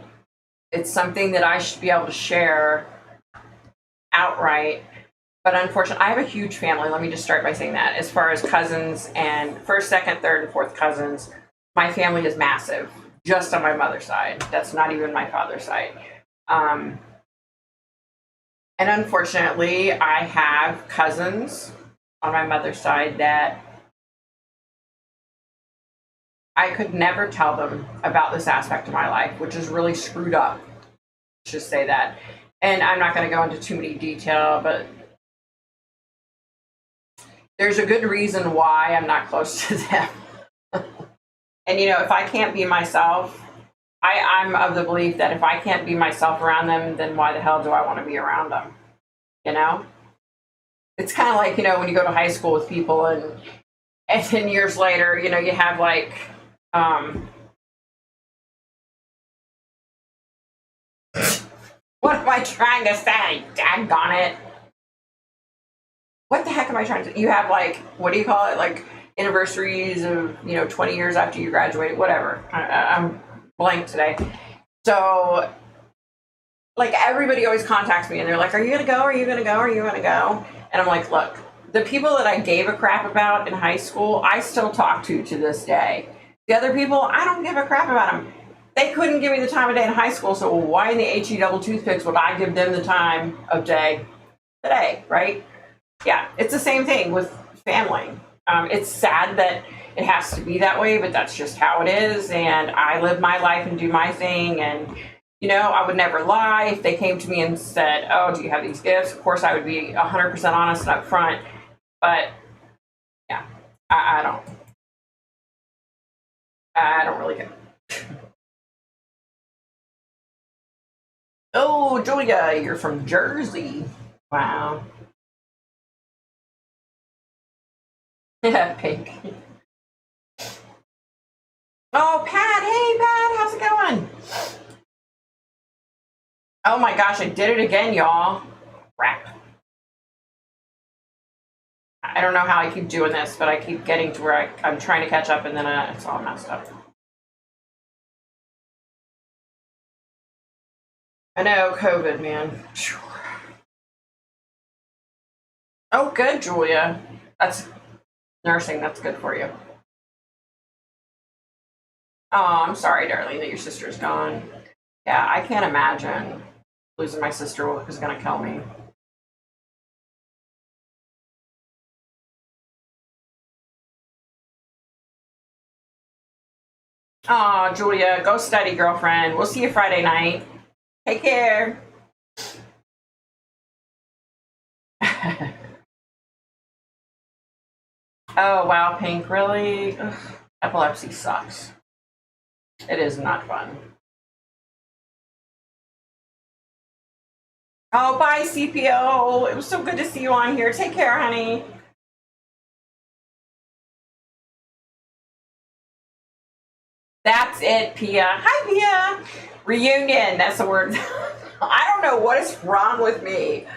It's something that I should be able to share outright. But unfortunately, I have a huge family. Let me just start by saying that. As far as cousins and first, second, third, and fourth cousins, my family is massive, just on my mother's side. That's not even my father's side. And unfortunately, I have cousins on my mother's side that I could never tell them about this aspect of my life, which is really screwed up. Let's just say that. And I'm not going to go into too many detail, but there's a good reason why I'm not close to them. And, you know, if I can't be myself, I'm of the belief that if I can't be myself around them, then why the hell do I want to be around them? You know? It's kind of like, you know, when you go to high school with people and then years later, you know, you have like, what am I trying to say? Daggone it. What the heck am I trying to, you have like, what do you call it? Like anniversaries of, you know, 20 years after you graduate, whatever. I'm blank today. So, like, everybody always contacts me and they're like, are you going to go? Are you going to go? Are you going to go? And I'm like, look, the people that I gave a crap about in high school, I still talk to this day. The other people, I don't give a crap about them. They couldn't give me the time of day in high school, so why in the HE double toothpicks would I give them the time of day today, right? Yeah, it's the same thing with family. It's sad that it has to be that way, but that's just how it is. And I live my life and do my thing. And, You know, I would never lie. If they came to me and said, oh, do you have these gifts? Of course, I would be 100% honest and upfront. But yeah, I don't really care. Oh, Julia, you're from Jersey. Wow. Yeah, pink. Oh, Pat. Hey, Pat. How's it going? Oh my gosh, I did it again, y'all. Crap. I don't know how I keep doing this, but I keep getting to where I'm trying to catch up and then it's all messed up. I know, COVID, man. Oh, good, Julia. That's nursing. That's good for you. Oh, I'm sorry, darling, that your sister's gone. Yeah, I can't imagine losing my sister who's going to kill me. Oh, Julia, go study, girlfriend. We'll see you Friday night. Take care. Oh, wow, Pink, really? Ugh, epilepsy sucks. It is not fun. Oh, bye, CPO. It was so good to see you on here. Take care, honey. That's it, Pia. Hi, Pia. Reunion. That's the word. I don't know what is wrong with me.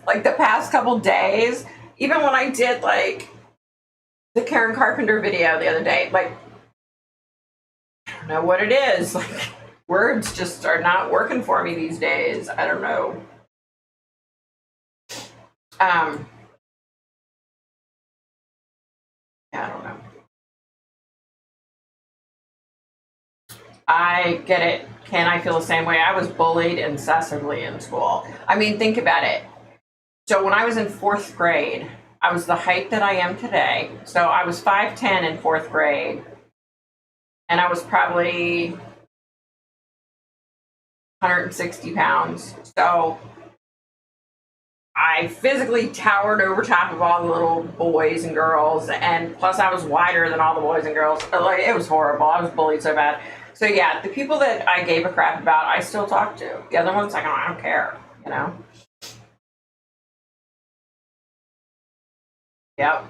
Like the past couple days, even when I did like the Karen Carpenter video the other day, like I don't know what it is. Like words just are not working for me these days. I don't know. Yeah, I don't know. I get it. Can I feel the same way? I was bullied incessantly in school. I mean, think about it. So when I was in fourth grade, I was the height that I am today. So I was 5'10" in fourth grade. And I was probably 160 pounds. So I physically towered over top of all the little boys and girls. And plus I was wider than all the boys and girls. Like, it was horrible. I was bullied so bad. So yeah, the people that I gave a crap about, I still talk to. The other ones, like, I don't care, you know? Yep.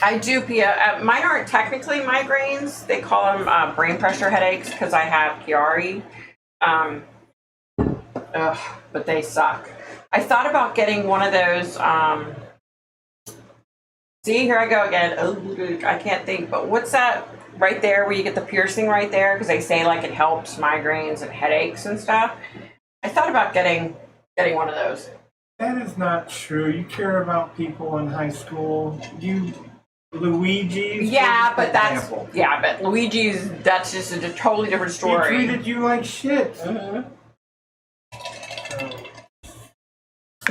I do, Pia. Mine aren't technically migraines. They call them brain pressure headaches because I have Chiari. Um, but they suck. I thought about getting one of those. See, here I go again. Oh, I can't think. But what's that right there where you get the piercing right there? Because they say like it helps migraines and headaches and stuff. I thought about getting one of those. That is not true. You care about people in high school. Luigi's. Yeah, but example. but Luigi's, that's just a totally different He story. treated you like shit. Mm-hmm.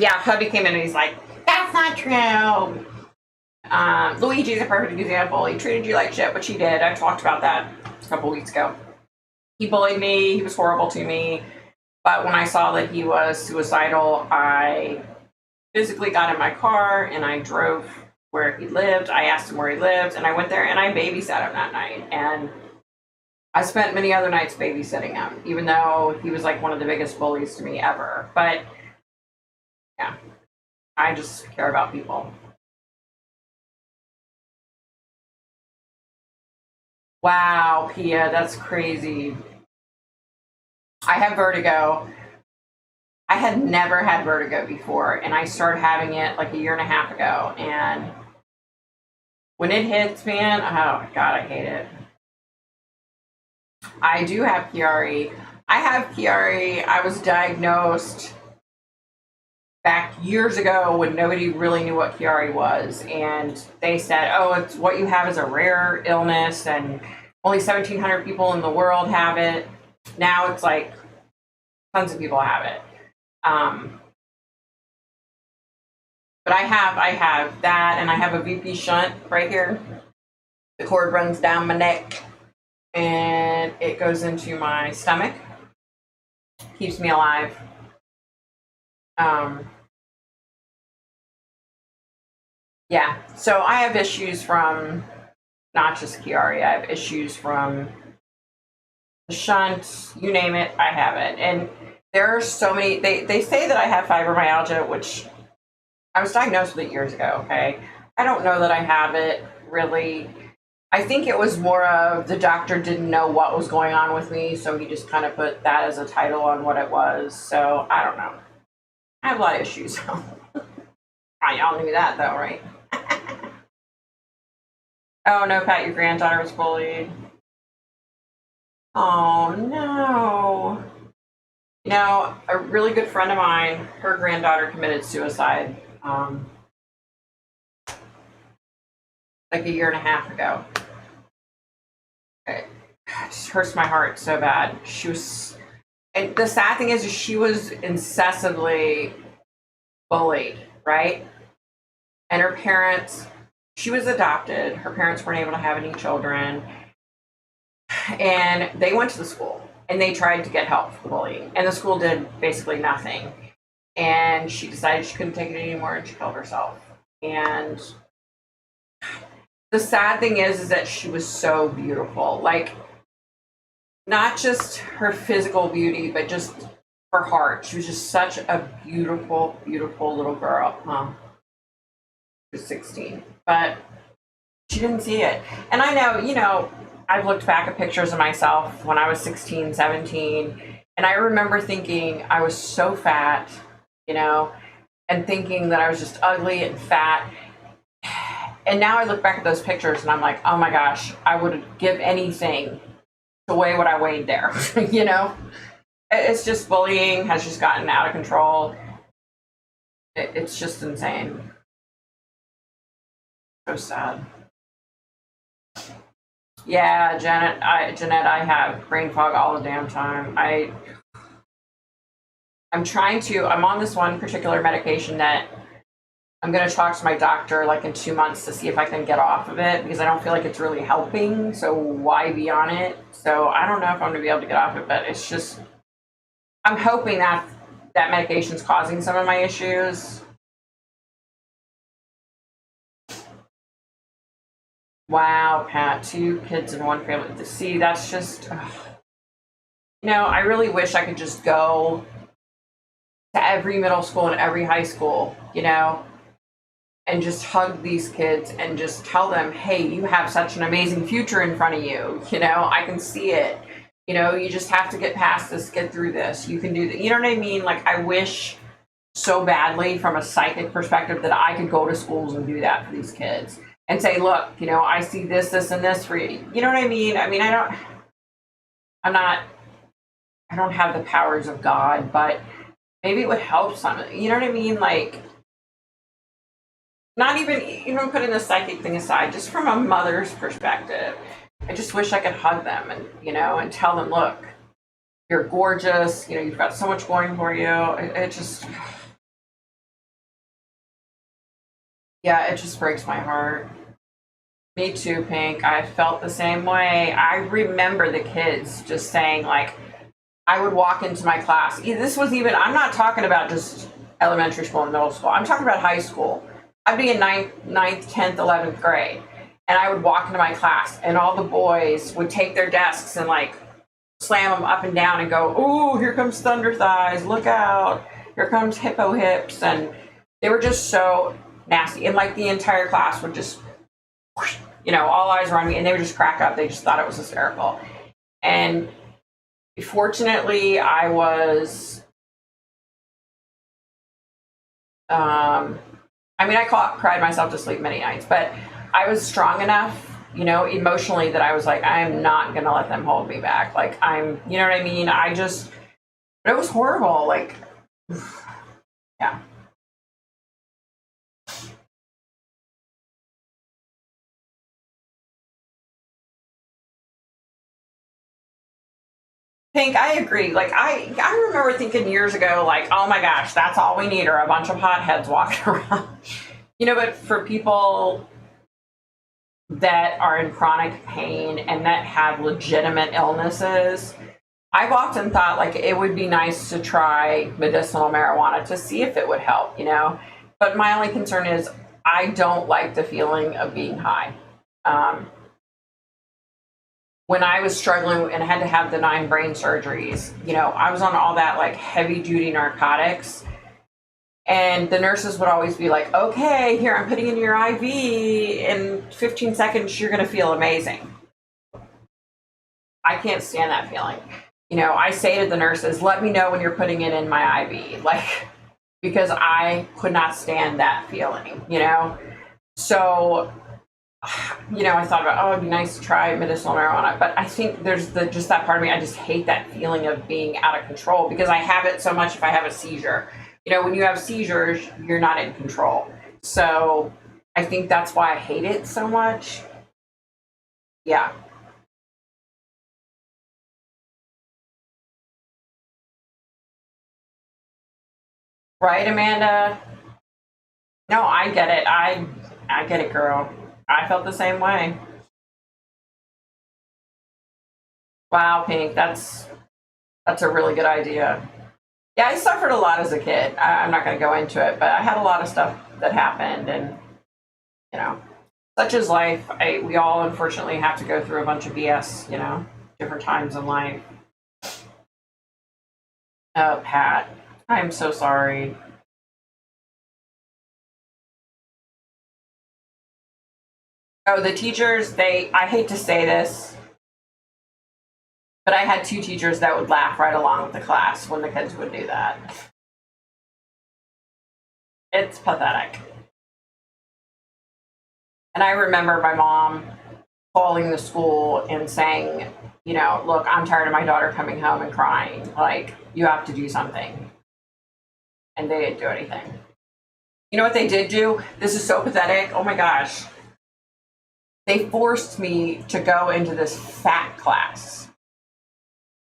Yeah, hubby came in and he's like, that's not true. Luigi's a perfect example. He treated you like shit, which he did. I talked about that a couple weeks ago. He bullied me. He was horrible to me. But when I saw that he was suicidal, I physically got in my car and I drove where he lived. I asked him where he lived, and I went there and I babysat him that night. And I spent many other nights babysitting him, even though he was like one of the biggest bullies to me ever. But yeah, I just care about people. Wow, Pia, that's crazy. I have vertigo. I had never had vertigo before, and I started having it like a year and a half ago. And when it hits, man, oh God, I hate it. I do have Chiari. I have Chiari. I was diagnosed back years ago when nobody really knew what Chiari was, and they said, "Oh, it's what you have is a rare illness, and only 1,700 people in the world have it." Now it's like tons of people have it. But I have that, and I have a VP shunt right here. The cord runs down my neck. and it goes into my stomach, keeps me alive. Yeah, so I have issues from not just Chiari. I have issues from the shunt, you name it, I have it. And there are so many, they say that I have fibromyalgia, which I was diagnosed with it years ago, okay? I don't know that I have it, really. I think it was more of the doctor didn't know what was going on with me, so he just kind of put that as a title on what it was. So I don't know. I have a lot of issues. Y'all knew that though, right? Oh no, Pat, your granddaughter was bullied. Oh no. You know, a really good friend of mine, her granddaughter committed suicide like a year and a half ago. It just hurts my heart so bad. She was, and the sad thing is she was incessantly bullied, right? And her parents, she was adopted. Her parents weren't able to have any children. And they went to the school and they tried to get help for bullying. And the school did basically nothing. And she decided she couldn't take it anymore and she killed herself. And the sad thing is that she was so beautiful. Like, not just her physical beauty, but just her heart. She was just such a beautiful, beautiful little girl. She was 16, but she didn't see it. And I know, you know, I've looked back at pictures of myself when I was 16, 17, and I remember thinking I was so fat, you know, and thinking that I was just ugly and fat. And now I look back at those pictures and I'm like, oh my gosh, I would give anything to weigh what I weighed there. You know, it's just bullying has just gotten out of control. It's just insane. So sad. Yeah, Jeanette, I have brain fog all the damn time. I'm on this one particular medication that I'm going to talk to my doctor like in 2 months to see if I can get off of it because I don't feel like it's really helping. So why be on it? So I don't know if I'm going to be able to get off it, but it's just, I'm hoping that that medication's causing some of my issues. Wow, Pat, 2 kids in one family. See, that's just, you know, I really wish I could just go to every middle school and every high school, you know, and just hug these kids and just tell them, hey, you have such an amazing future in front of you. You know, I can see it. You know, you just have to get past this, get through this. You can do that. You know what I mean? Like, I wish so badly from a psychic perspective that I could go to schools and do that for these kids and say, look, you know, I see this, this, and this for you. You know what I mean? I mean, I don't have the powers of God, but maybe it would help some. You know what I mean? Like, not even putting the psychic thing aside, just from a mother's perspective, I just wish I could hug them and, you know, and tell them, look, you're gorgeous, you know, you've got so much going for you. It just, yeah, it just breaks my heart. Me too, Pink. I felt the same way. I remember the kids just saying, like, I would walk into my class. This was even, I'm not talking about just elementary school and middle school. I'm talking about high school. I'd be in 9th, 10th, 11th grade. And I would walk into my class and all the boys would take their desks and like slam them up and down and go, ooh, here comes thunder thighs, look out. Here comes hippo hips. And they were just so nasty. And like the entire class would just, you know, all eyes were on me and they would just crack up. They just thought it was hysterical. And fortunately, I was, I cried myself to sleep many nights, but I was strong enough, you know, emotionally that I was like, I'm not going to let them hold me back. Like, you know what I mean? But it was horrible. Like, yeah. Pink, I agree. Like, I remember thinking years ago, like, oh my gosh, that's all we need are a bunch of hotheads walking around. You know, but for people that are in chronic pain and that have legitimate illnesses, I've often thought like it would be nice to try medicinal marijuana to see if it would help, you know? But my only concern is I don't like the feeling of being high. When I was struggling and had to have the 9 brain surgeries, you know, I was on all that like heavy duty narcotics. And the nurses would always be like, okay, here, I'm putting in your IV. In 15 seconds, you're going to feel amazing. I can't stand that feeling. You know, I say to the nurses, let me know when you're putting it in my IV. Like, because I could not stand that feeling, you know? So, you know, I thought about, oh, it'd be nice to try medicinal marijuana. But I think there's just that part of me, I just hate that feeling of being out of control because I have it so much if I have a seizure. You know, when you have seizures, you're not in control. So I think that's why I hate it so much. Yeah. Right, Amanda? No, I get it. I get it, girl. I felt the same way. Wow, Pink, that's a really good idea. Yeah, I suffered a lot as a kid. I'm not going to go into it, but I had a lot of stuff that happened, and you know, such is life. We all unfortunately have to go through a bunch of BS, you know, different times in life. Oh, Pat, I'm so sorry. Oh, the teachers, I hate to say this, but I had 2 teachers that would laugh right along with the class when the kids would do that. It's pathetic. And I remember my mom calling the school and saying, you know, look, I'm tired of my daughter coming home and crying. Like, you have to do something. And they didn't do anything. You know what they did do? This is so pathetic. Oh my gosh. They forced me to go into this fat class.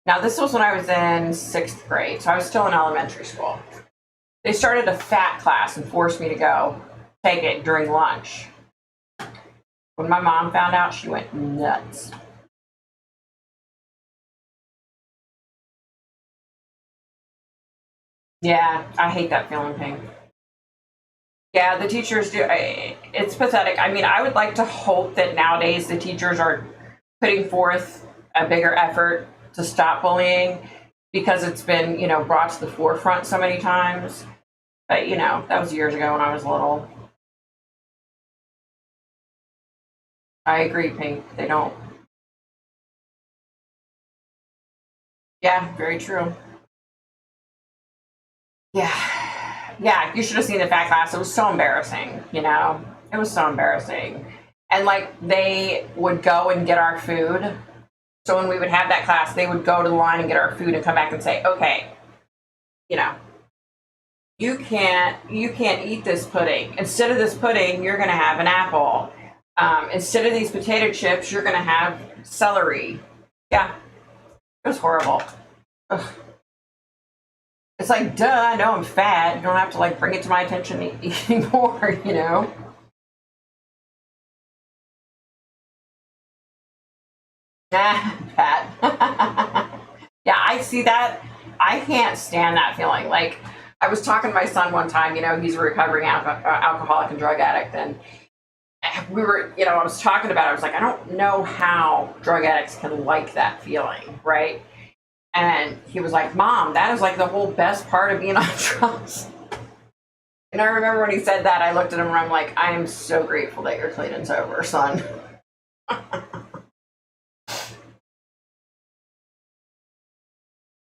Now, this was when I was in 6th grade, so I was still in elementary school. They started a fat class and forced me to go take it during lunch. When my mom found out, she went nuts. Yeah, I hate that feeling, Pink. Yeah, the teachers do. It's pathetic. I mean, I would like to hope that nowadays the teachers are putting forth a bigger effort to stop bullying because it's been, you know, brought to the forefront so many times. But, you know, that was years ago when I was little. I agree, Pink. They don't. Yeah, very true. Yeah. Yeah, you should have seen the fat class. It was so embarrassing, you know? It was so embarrassing. And like they would go and get our food. So when we would have that class, they would go to the line and get our food and come back and say, okay, you know, you can't eat this pudding. Instead of this pudding, you're gonna have an apple. Instead of these potato chips, you're gonna have celery. Yeah, it was horrible. Ugh. It's like, duh, I know I'm fat. You don't have to like bring it to my attention anymore, you know? Nah, Pat. Yeah, I see that. I can't stand that feeling. Like, I was talking to my son one time, you know, he's a recovering alcoholic and drug addict. And we were, you know, I was talking about it. I was like, I don't know how drug addicts can like that feeling, right? And he was like, Mom, that is like the whole best part of being on drugs. And I remember when he said that, I looked at him and I'm like, I am so grateful that you're clean and sober, son.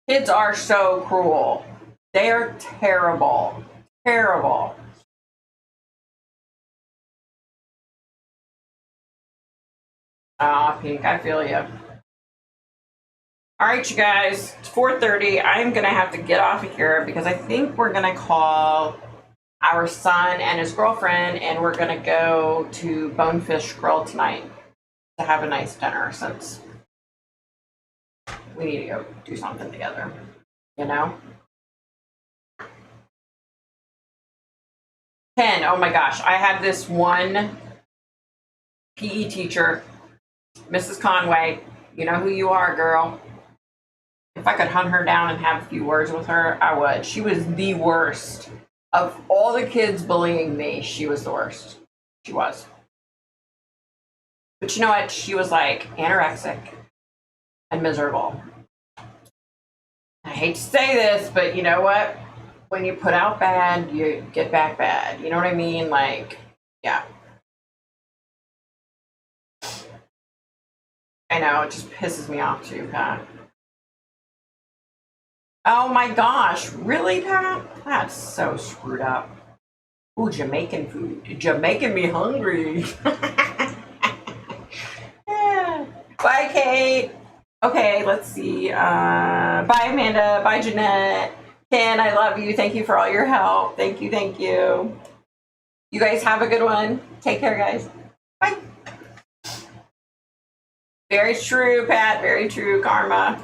Kids are so cruel. They are terrible. Terrible. Ah, Pink, I feel you. All right, you guys, it's 4:30. I'm gonna have to get off of here because I think we're gonna call our son and his girlfriend, and we're gonna go to Bonefish Grill tonight to have a nice dinner since we need to go do something together. You know? Ken, oh my gosh, I have this one PE teacher, Mrs. Conway. You know who you are, girl. If I could hunt her down and have a few words with her, I would. She was the worst. Of all the kids bullying me, she was the worst. She was. But you know what? She was like anorexic and miserable. I hate to say this, but you know what? When you put out bad, you get back bad. You know what I mean? Like, yeah. I know, it just pisses me off too, Pat. Oh my gosh, really, Pat? That's so screwed up. Ooh, Jamaican food. Jamaican me hungry. Yeah. Bye, Kate. Okay, let's see. Bye, Amanda. Bye, Jeanette. Ken, I love you. Thank you for all your help. Thank you, thank you. You guys have a good one. Take care, guys. Bye. Very true, Pat. Very true, Karma.